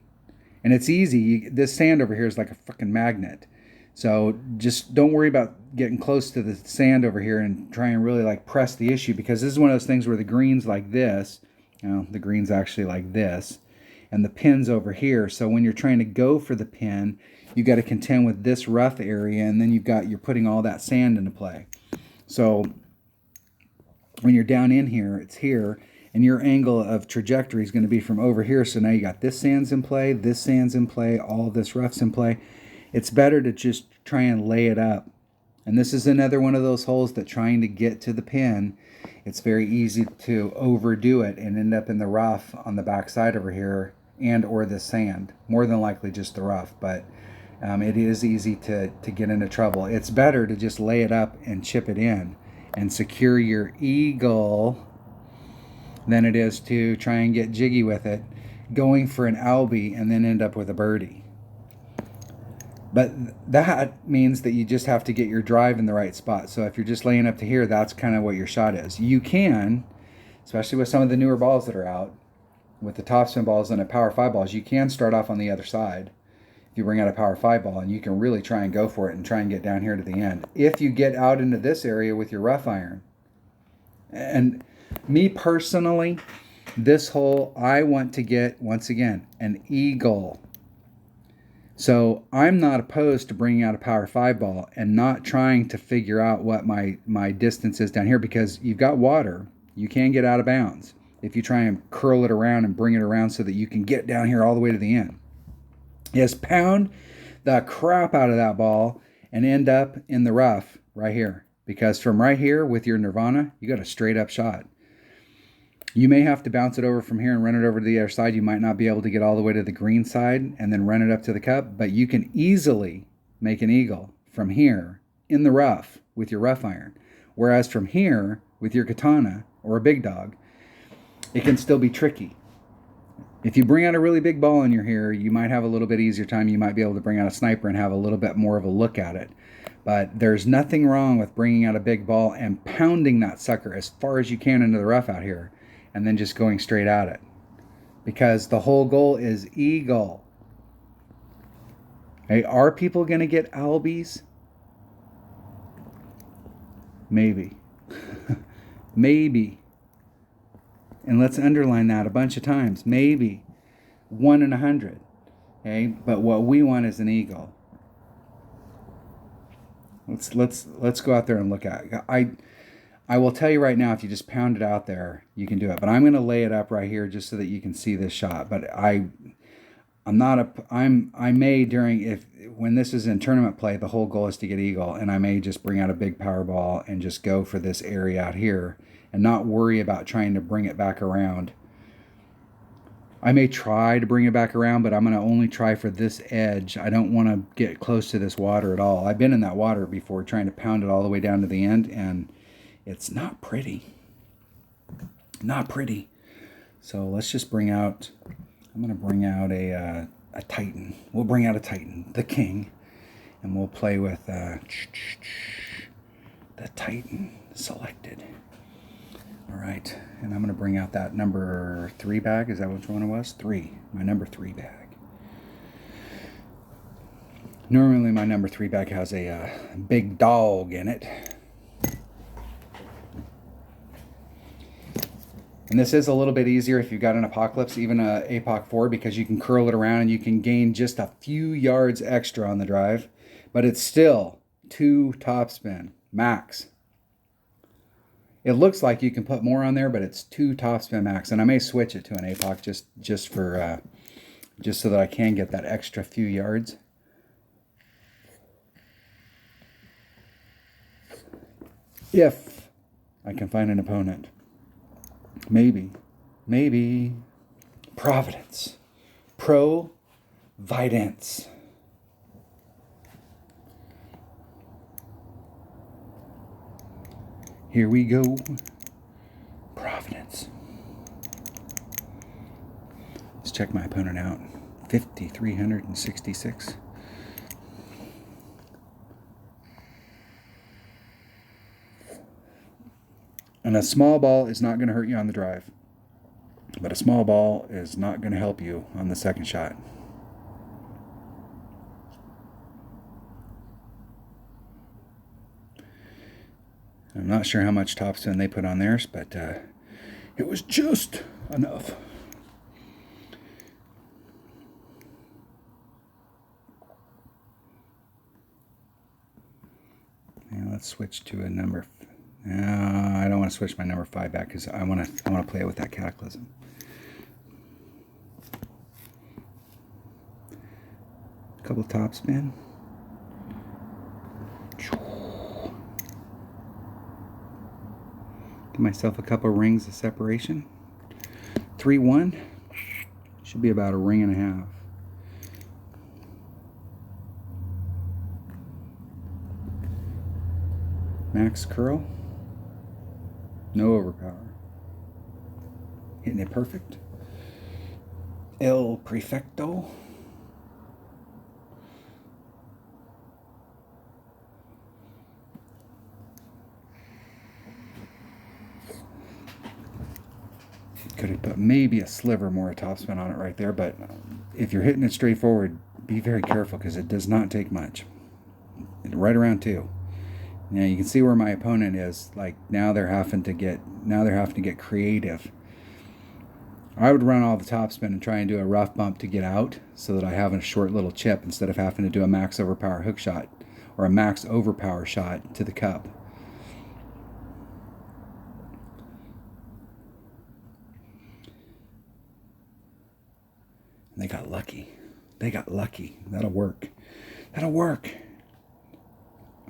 [SPEAKER 1] And it's easy. This sand over here is like a fucking magnet. So just don't worry about getting close to the sand over here and try and really like press the issue, because this is one of those things where the green's like this. The green's actually like this. And the pin's over here. So when you're trying to go for the pin, you got to contend with this rough area, and then you're putting all that sand into play. So when you're down in here, it's here, and your angle of trajectory is going to be from over here. So now you got this sand's in play, this sand's in play, all this rough's in play. It's better to just try and lay it up. And this is another one of those holes that trying to get to the pin, it's very easy to overdo it and end up in the rough on the back side over here, and or the sand. More than likely just the rough, but it is easy to get into trouble. It's better to just lay it up and chip it in and secure your eagle than it is to try and get jiggy with it, going for an Albie and then end up with a birdie. But that means that you just have to get your drive in the right spot. So if you're just laying up to here, that's kind of what your shot is. You can, especially with some of the newer balls that are out, with the topspin balls and the Power 5 balls, you can start off on the other side. If you bring out a Power 5 ball, and you can really try and go for it and try and get down here to the end. If you get out into this area with your rough iron, and me personally, this hole, I want to get, once again, an eagle. So I'm not opposed to bringing out a Power 5 ball and not trying to figure out what my distance is down here, because you've got water. You can get out of bounds if you try and curl it around and bring it around so that you can get down here all the way to the end. Is pound the crap out of that ball and end up in the rough right here. Because from right here with your Nirvana, you got a straight up shot. You may have to bounce it over from here and run it over to the other side. You might not be able to get all the way to the green side and then run it up to the cup, but you can easily make an eagle from here in the rough with your rough iron. Whereas from here with your katana or a big dog, it can still be tricky. If you bring out a really big ball in your hair, you might have a little bit easier time. You might be able to bring out a sniper and have a little bit more of a look at it. But there's nothing wrong with bringing out a big ball and pounding that sucker as far as you can into the rough out here, and then just going straight at it. Because the whole goal is eagle. Hey, are people going to get Albies? Maybe. Maybe. And let's underline that a bunch of times. Maybe. 1 in 100. Okay? But what we want is an eagle. Let's go out there and look at it. I will tell you right now, if you just pound it out there, you can do it. But I'm going to lay it up right here just so that you can see this shot. But I may when this is in tournament play, the whole goal is to get eagle, and I may just bring out a big power ball and just go for this area out here and not worry about trying to bring it back around. I may try to bring it back around, but I'm going to only try for this edge. I don't want to get close to this water at all. I've been in that water before trying to pound it all the way down to the end, and it's not pretty. Not pretty. So let's just bring out, I'm going to bring out a Titan. We'll bring out a Titan, the King, and we'll play with the Titan selected. All right, and I'm going to bring out that number 3 bag. Is that which one it was? 3. My number 3 bag. Normally my number 3 bag has a big dog in it. And this is a little bit easier if you've got an Apocalypse, even a APOC 4, because you can curl it around and you can gain just a few yards extra on the drive. But it's still 2 topspin, max. It looks like you can put more on there, but it's 2 topspin max. And I may switch it to an APOC just so that I can get that extra few yards. If I can find an opponent. Maybe. Providence. Providence. Here we go. Providence. Let's check my opponent out. 5,366. And a small ball is not going to hurt you on the drive. But a small ball is not going to help you on the second shot. I'm not sure how much topspin they put on theirs, but it was just enough. Now let's switch to a number. I don't want to switch my number 5 back because I want to play it with that Cataclysm. A couple topspin. Give myself a couple rings of separation. 3-1. Should be about a ring and a half. Max curl. No overpower. Hitting it perfect. El Prefecto. Could have put maybe a sliver more topspin on it right there, but if you're hitting it straight forward, be very careful because it does not take much. Right around 2. Now you can see where my opponent is. Like now they're having to get creative. I would run all the topspin and try and do a rough bump to get out so that I have a short little chip instead of having to do a max overpower hook shot or a max overpower shot to the cup. And they got lucky. That'll work. I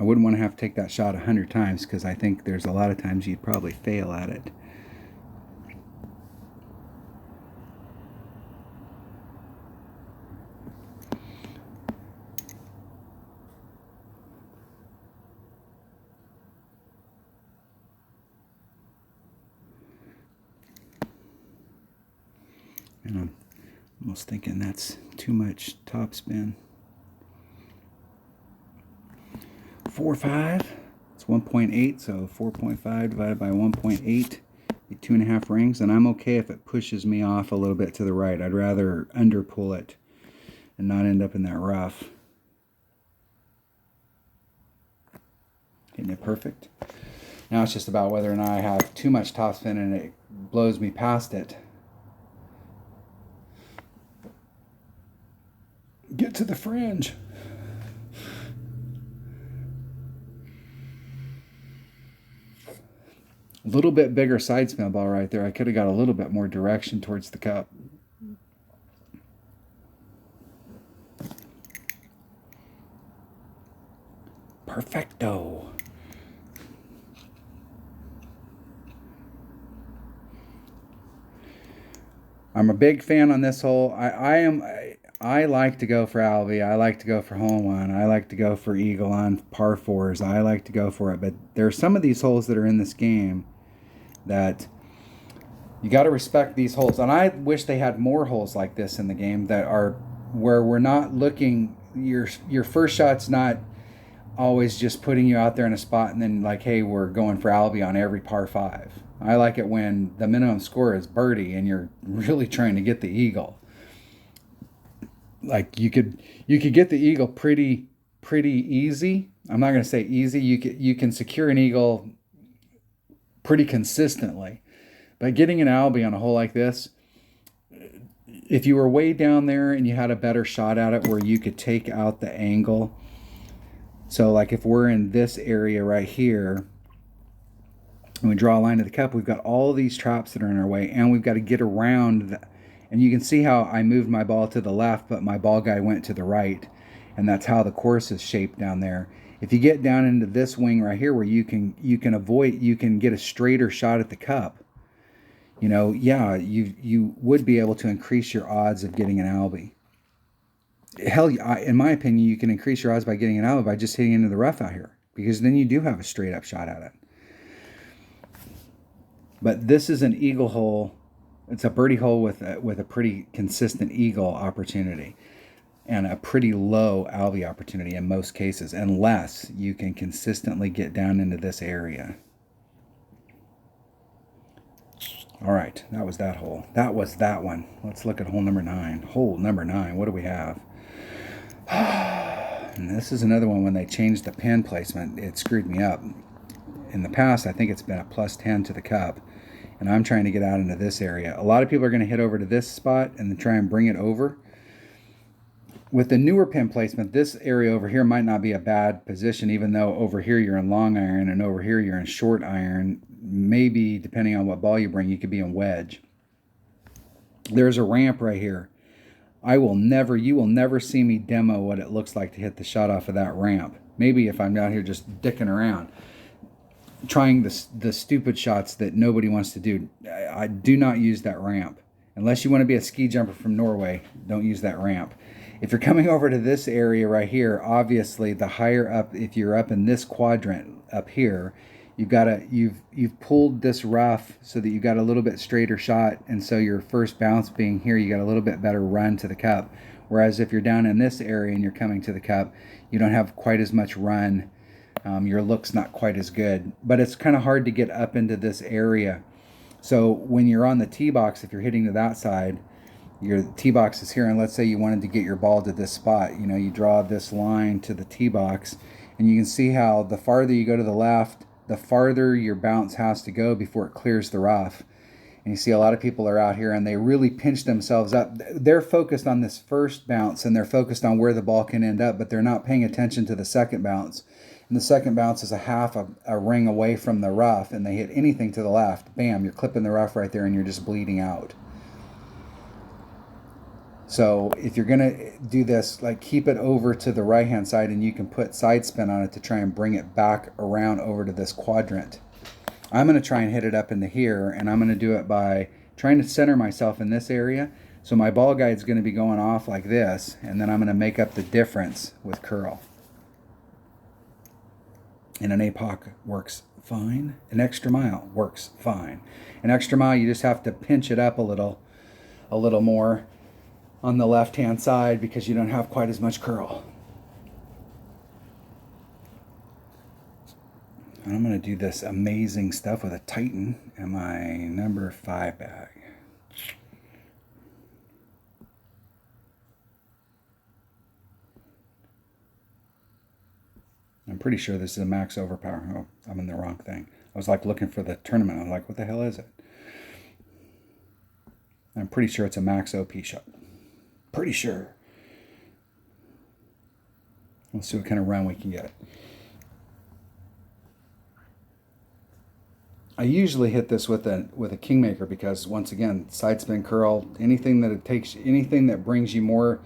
[SPEAKER 1] wouldn't want to have to take that shot 100 times because I think there's a lot of times you'd probably fail at it. And I'm almost thinking that's too much topspin. 4.5. It's 1.8, so 4.5 divided by 1.8 be 2.5 rings, and I'm okay if it pushes me off a little bit to the right. I'd rather underpull it and not end up in that rough. Hitting it perfect. Now it's just about whether or not I have too much topspin and it blows me past it. Get to the fringe. A little bit bigger side spin ball right there. I could have got a little bit more direction towards the cup. Perfecto. I'm a big fan on this hole. I like to go for Albie. I like to go for hole one. I like to go for eagle on par fours. I like to go for it. But there are some of these holes that are in this game that you got to respect these holes. And I wish they had more holes like this in the game that are where we're not looking. Your first shot's not always just putting you out there in a spot and then like, hey, we're going for Albie on every par 5. I like it when the minimum score is birdie and you're really trying to get the eagle. Like you could get the eagle pretty easy. I'm not going to say easy. You can secure an eagle pretty consistently. But getting an Albie on a hole like this, if you were way down there and you had a better shot at it where you could take out the angle. So like if we're in this area right here and we draw a line to the cup, we've got all these traps that are in our way and we've got to get around and you can see how I moved my ball to the left, but my ball guy went to the right. And that's how the course is shaped down there. If you get down into this wing right here where you can get a straighter shot at the cup, you know, yeah, you would be able to increase your odds of getting an albie. Hell, in my opinion, you can increase your odds by getting an albie by just hitting into the rough out here, because then you do have a straight up shot at it. But this is an eagle hole. It's a birdie hole with a pretty consistent eagle opportunity and a pretty low albie opportunity in most cases, unless you can consistently get down into this area. All right, that was that hole. That was that one. Let's look at hole number 9. Hole number 9, what do we have? And this is another one when they changed the pin placement, it screwed me up. In the past, I think it's been a plus 10 to the cup, and I'm trying to get out into this area. A lot of people are going to hit over to this spot and then try and bring it over. With the newer pin placement, this area over here might not be a bad position, even though over here you're in long iron and over here you're in short iron. Maybe, depending on what ball you bring, you could be in wedge. There's a ramp right here. You will never see me demo what it looks like to hit the shot off of that ramp. Maybe if I'm out here just dicking around, trying the stupid shots that nobody wants to do. I do not use that ramp. Unless you want to be a ski jumper from Norway, don't use that ramp. If you're coming over to this area right here, obviously the higher up, if you're up in this quadrant up here, you've pulled this rough so that you got a little bit straighter shot, and so your first bounce being here, you got a little bit better run to the cup. Whereas if you're down in this area and you're coming to the cup, you don't have quite as much run. Your look's not quite as good, but it's kind of hard to get up into this area. So when you're on the tee box, if you're hitting to that side, your tee box is here, and let's say you wanted to get your ball to this spot, you draw this line to the tee box, and you can see how the farther you go to the left, the farther your bounce has to go before it clears the rough. And you see a lot of people are out here and they really pinch themselves up. They're focused on this first bounce and they're focused on where the ball can end up, but they're not paying attention to the second bounce. And the second bounce is a half a ring away from the rough, and they hit anything to the left, bam, you're clipping the rough right there and you're just bleeding out. So if you're going to do this, like, keep it over to the right hand side, and you can put side spin on it to try and bring it back around over to this quadrant. I'm going to try and hit it up into here, and I'm going to do it by trying to center myself in this area. So my ball guide's going to be going off like this, and then I'm going to make up the difference with curl. And an APOC works fine. An extra mile works fine. An extra mile, you just have to pinch it up a little more on the left hand side because you don't have quite as much curl. And I'm going to do this amazing stuff with a Titan and my number 5 bag. I'm pretty sure this is a max overpower. Oh, I'm in the wrong thing. I was like looking for the tournament. I'm like, what the hell is it? I'm pretty sure it's a max OP shot. Pretty sure. Let's see what kind of run we can get. I usually hit this with a Kingmaker because, once again, side spin curl, anything that brings you more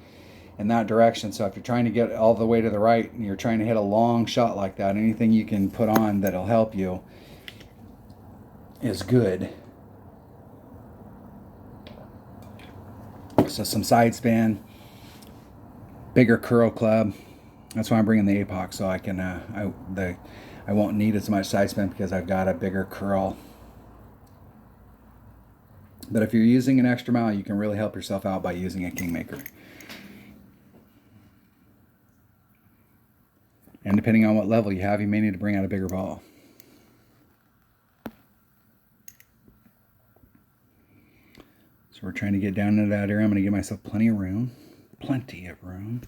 [SPEAKER 1] in that direction. So if you're trying to get all the way to the right and you're trying to hit a long shot like that, anything you can put on that'll help you is good. So some side spin, bigger curl club. That's why I'm bringing the APOC, so I can I won't need as much side spin because I've got a bigger curl. But if you're using an extra mile, you can really help yourself out by using a Kingmaker. And depending on what level you have, you may need to bring out a bigger ball. So we're trying to get down into that area. I'm going to give myself plenty of room. Plenty of room.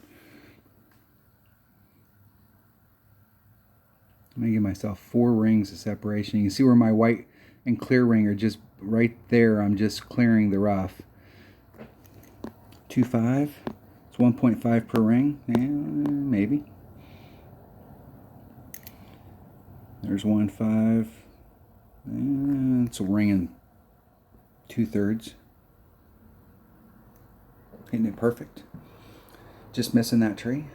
[SPEAKER 1] I'm going to give myself 4 rings of separation. You can see where my white and clear ring are just right there. I'm just clearing the rough. 2.5. It's 1.5 per ring. Maybe. There's 1.5. It's a ring and 2/3. Hitting it perfect. Just missing that tree.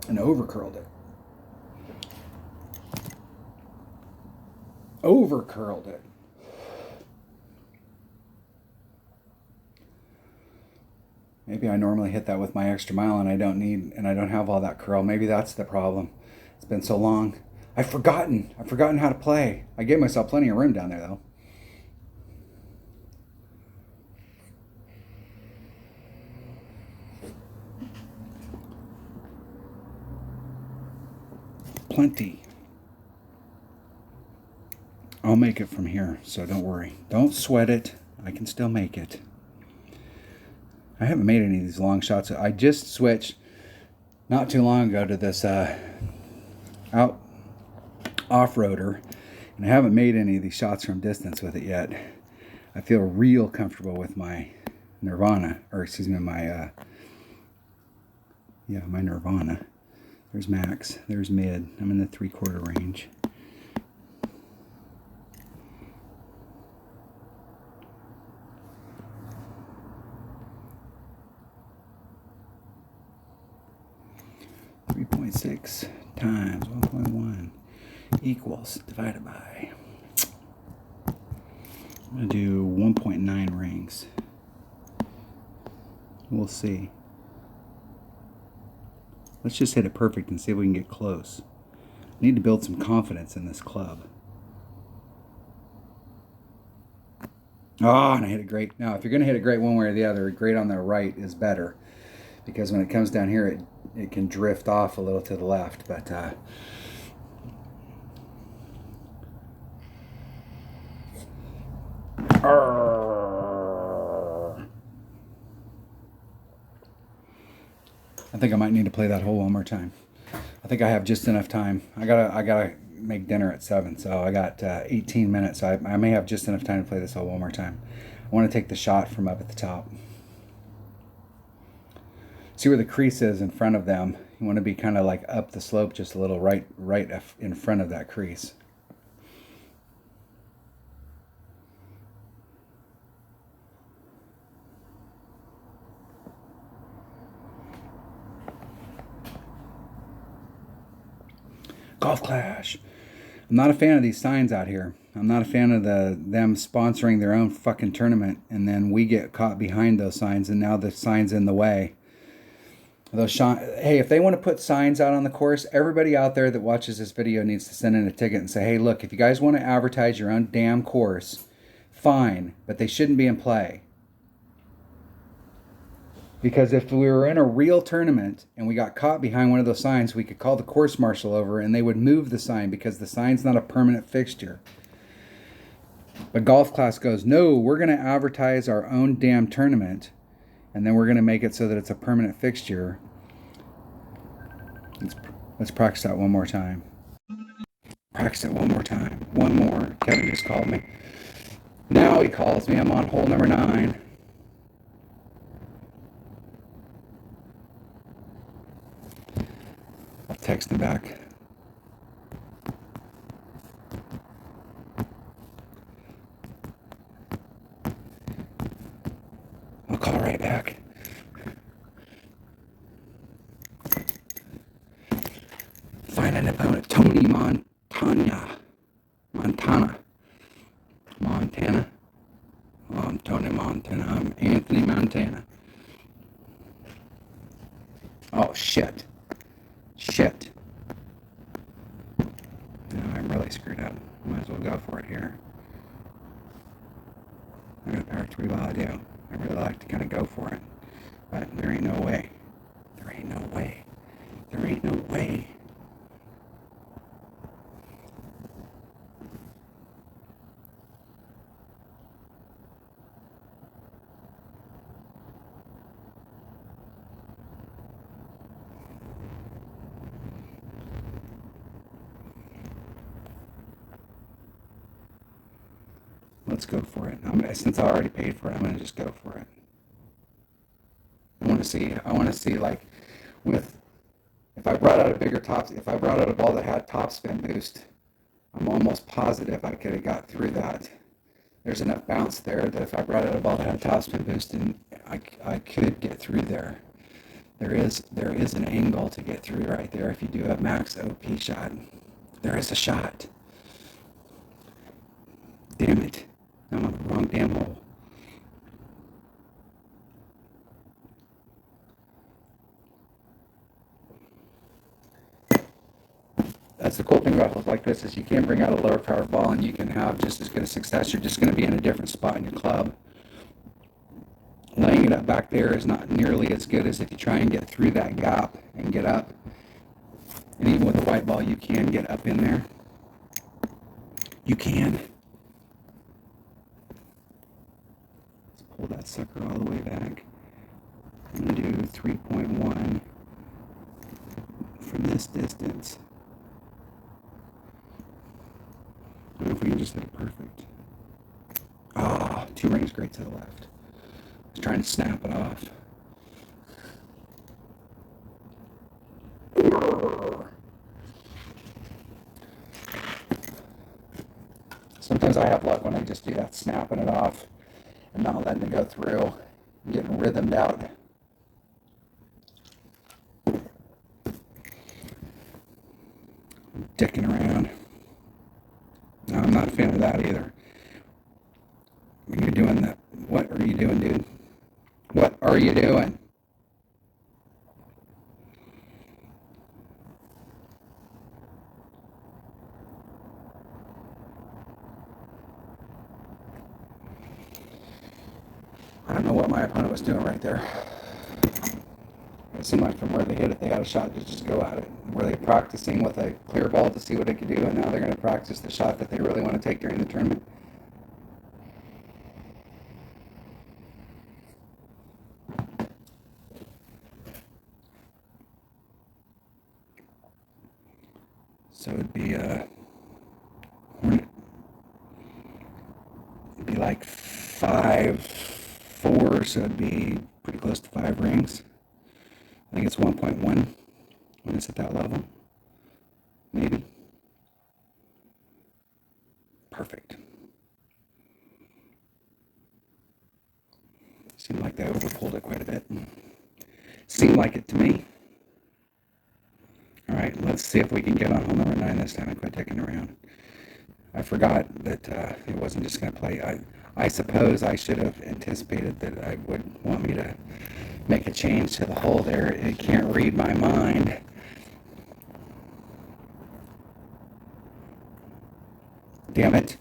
[SPEAKER 1] And over curled it. over curled it. Maybe I normally hit that with my extra mile and I don't have all that curl. Maybe that's the problem. It's been so long. I've forgotten how to play. I gave myself plenty of room down there though. Plenty. I'll make it from here, so don't worry. Don't sweat it. I can still make it. I haven't made any of these long shots. I just switched not too long ago to this off-roader, and I haven't made any of these shots from distance with it yet. I feel real comfortable with my Nirvana, or excuse me, my Nirvana. There's max, there's mid. I'm in the 3/4 range. .6 times 1.1 equals divided by. I'm going to do 1.9 rings. We'll see. Let's just hit it perfect and see if we can get close. I need to build some confidence in this club. Oh, and I hit it great. Now, if you're going to hit it great one way or the other, great on the right is better. Because when it comes down here, it can drift off a little to the left. But I think I might need to play that hole one more time. I think I have just enough time. I gotta make dinner at 7, so I got 18 minutes. So I may have just enough time to play this hole one more time. I want to take the shot from up at the top. See where the crease is in front of them. You want to be kind of like up the slope just a little, right in front of that crease. Golf Clash. I'm not a fan of these signs out here. I'm not a fan of them sponsoring their own fucking tournament, and then we get caught behind those signs, and now the sign's in the way. Hey, if they want to put signs out on the course, everybody out there that watches this video needs to send in a ticket and say, hey, look, if you guys want to advertise your own damn course, fine, but they shouldn't be in play. Because if we were in a real tournament and we got caught behind one of those signs, we could call the course marshal over and they would move the sign because the sign's not a permanent fixture. But Golf Class goes, no, we're going to advertise our own damn tournament, and then we're going to make it so that it's a permanent fixture. Let's practice that one more time. Practice it one more time. One more. Kevin just called me. Now he calls me. I'm on hole number 9. I'll text him back. I'll call right back. Find an opponent. Tony Montana. Oh, I'm Tony Montana. I'm Anthony Montana. Oh, shit. No, I'm really screwed up. Might as well go for it here. I got a par 3 while I do. I really like to kind of go for it. But there ain't no way. Let's go for it. Since I already paid for it, I'm going to just go for it. I want to see like if I brought out a ball that had topspin boost, I'm almost positive I could have got through that. There's enough bounce there that if I brought out a ball that had topspin boost, and I could get through there. There is an angle to get through right there if you do a max OP shot. There is a shot. That's the cool thing about holes like this is you can bring out a lower power ball and you can have just as good a success. You're just going to be in a different spot in your club. Laying it up back there is not nearly as good as if you try and get through that gap and get up. And even with a white ball, you can get up in there. You can. Let's pull that sucker all the way back. I'm going to do 3.1 from this distance. I don't know if we can just hit it perfect. Ah, 2 rings great to the left. I was trying to snap it off. Sometimes I have luck when I just do that, snapping it off and not letting it go through, getting rhythmed out. Dicking around. No, I'm not a fan of that either. When you're doing that, what are you doing, dude? What are you doing? I don't know what my opponent was doing right there. It seemed like from where they hit it, they had a shot to just go at it. Were they practicing with a clear ball to see what they could do, and now they're going to practice the shot that they really want to take during the tournament? So it'd be like 5-4, so it'd be pretty close to 5 rings. I think it's 1.1 when it's at that level. Maybe. Perfect. Seemed like they overpulled it quite a bit. Seemed like it to me. All right, let's see if we can get on hole number 9 this time and quit dicking around. I forgot that it wasn't just going to play. I suppose I should have anticipated that I would want me to make a change to the hole there. It can't read my mind. Damn it.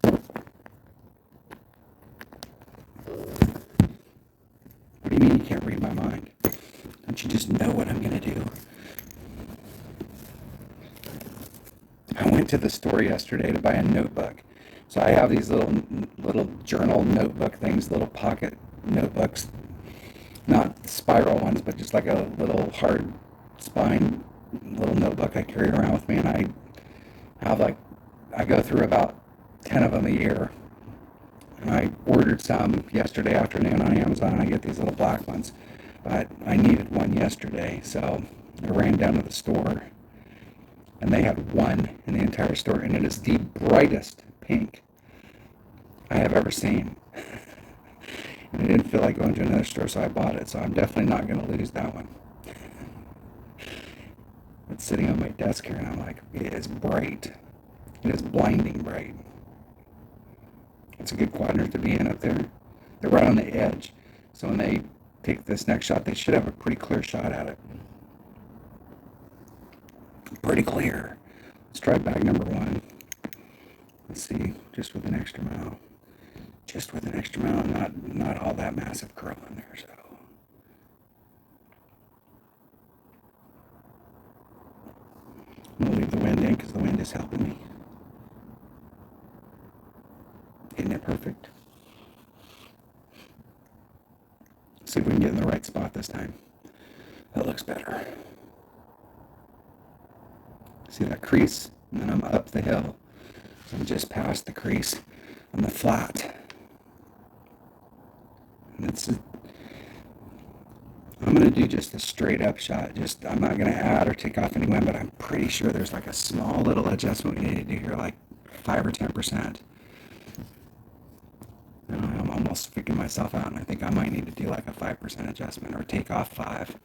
[SPEAKER 1] What do you mean you can't read my mind? Don't you just know what I'm going to do? I went to the store yesterday to buy a notebook. So I have these little journal notebook things, little pocket notebooks. Not spiral ones, but just like a little hard spine little notebook I carry around with me. And I go through about 10 of them a year. And I ordered some yesterday afternoon on Amazon. I get these little black ones. But I needed one yesterday, so I ran down to the store. And they had one in the entire store, and it is the brightest pink I have ever seen. And I didn't feel like going to another store, so I bought it. So I'm definitely not going to lose that one. It's sitting on my desk here, and I'm like, it is bright. It is blinding bright. It's a good quadrant to be in up there. They're right on the edge. So when they take this next shot, they should have a pretty clear shot at it. Pretty clear. Let's try bag number 1. Let's see, just with an extra mile. Just with an extra mile, not all that massive curl in there, so. I'm gonna leave the wind in because the wind is helping me. Isn't it perfect? See if we can get in the right spot this time. That looks better. See that crease? And then I'm up the hill. So I'm just past the crease on the flat. And I'm going to do just a straight up shot. I'm not going to add or take off any wind, but I'm pretty sure there's like a small little adjustment we need to do here, like 5 or 10%. I'm almost freaking myself out, and I think I might need to do like a 5% adjustment or take off 5.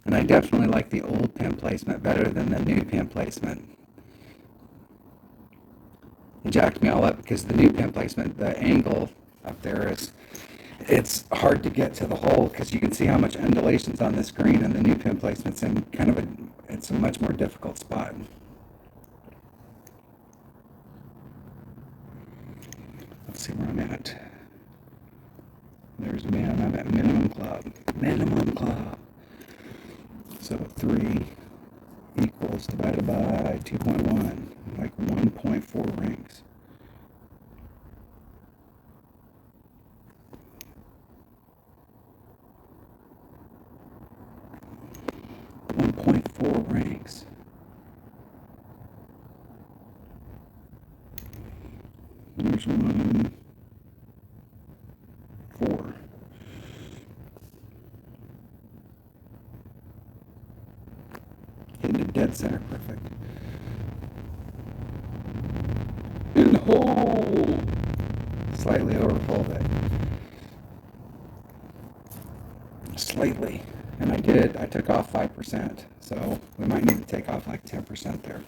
[SPEAKER 1] And I definitely like the old pin placement better than the new pin placement. It jacked me all up because the new pin placement, the angle up there is, it's hard to get to the hole because you can see how much undulation's on this green, and the new pin placement's in kind of it's a much more difficult spot. Let's see where I'm at. There's I'm at minimum club. Minimum club. So 3 equals divided by 2.1, like 1.4 rings. 1.4 rings. There's 1, 4. Hitting the dead center, perfect. In the hole! Slightly overpulled it. Slightly. And I took off 5%. So we might need to take off like 10% there.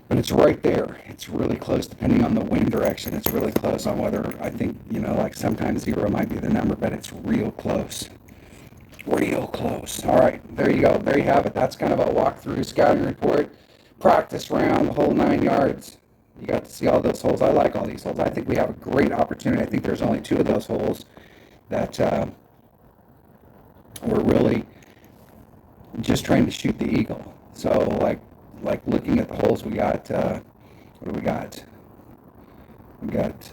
[SPEAKER 1] But it's right there. It's really close, depending on the wind direction. It's really close on whether, I think, like sometimes 0 might be the number, but it's real close. Real close. All right, there you go. There you have it. That's kind of a walkthrough scouting report, practice round, the whole 9 yards. You got to see all those holes. I like all these holes. I think we have a great opportunity. I think there's only 2 of those holes that we're really just trying to shoot the eagle. So like looking at the holes we got, what do we got? We got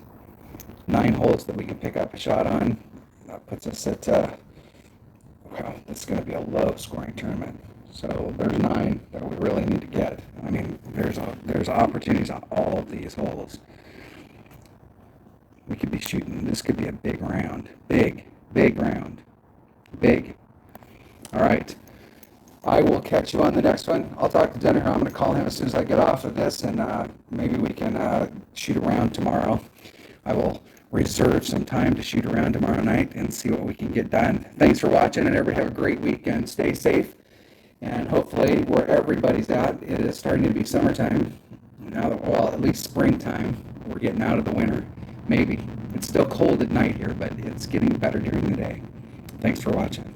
[SPEAKER 1] 9 holes that we can pick up a shot on. That puts us at, well, it's going to be a low scoring tournament. So there's 9 that we really need to get. I mean, there's opportunities on all of these holes. We could be shooting, this could be a big round. Big round. Big. All right. I will catch you on the next one. I'll talk to Denner. I'm going to call him as soon as I get off of this, and maybe we can shoot around tomorrow. I will reserve some time to shoot around tomorrow night and see what we can get done. Thanks for watching, and everybody have a great weekend. Stay safe, and hopefully where everybody's at, it is starting to be summertime. Now, well, at least springtime. We're getting out of the winter. Maybe. It's still cold at night here, but it's getting better during the day. Thanks for watching.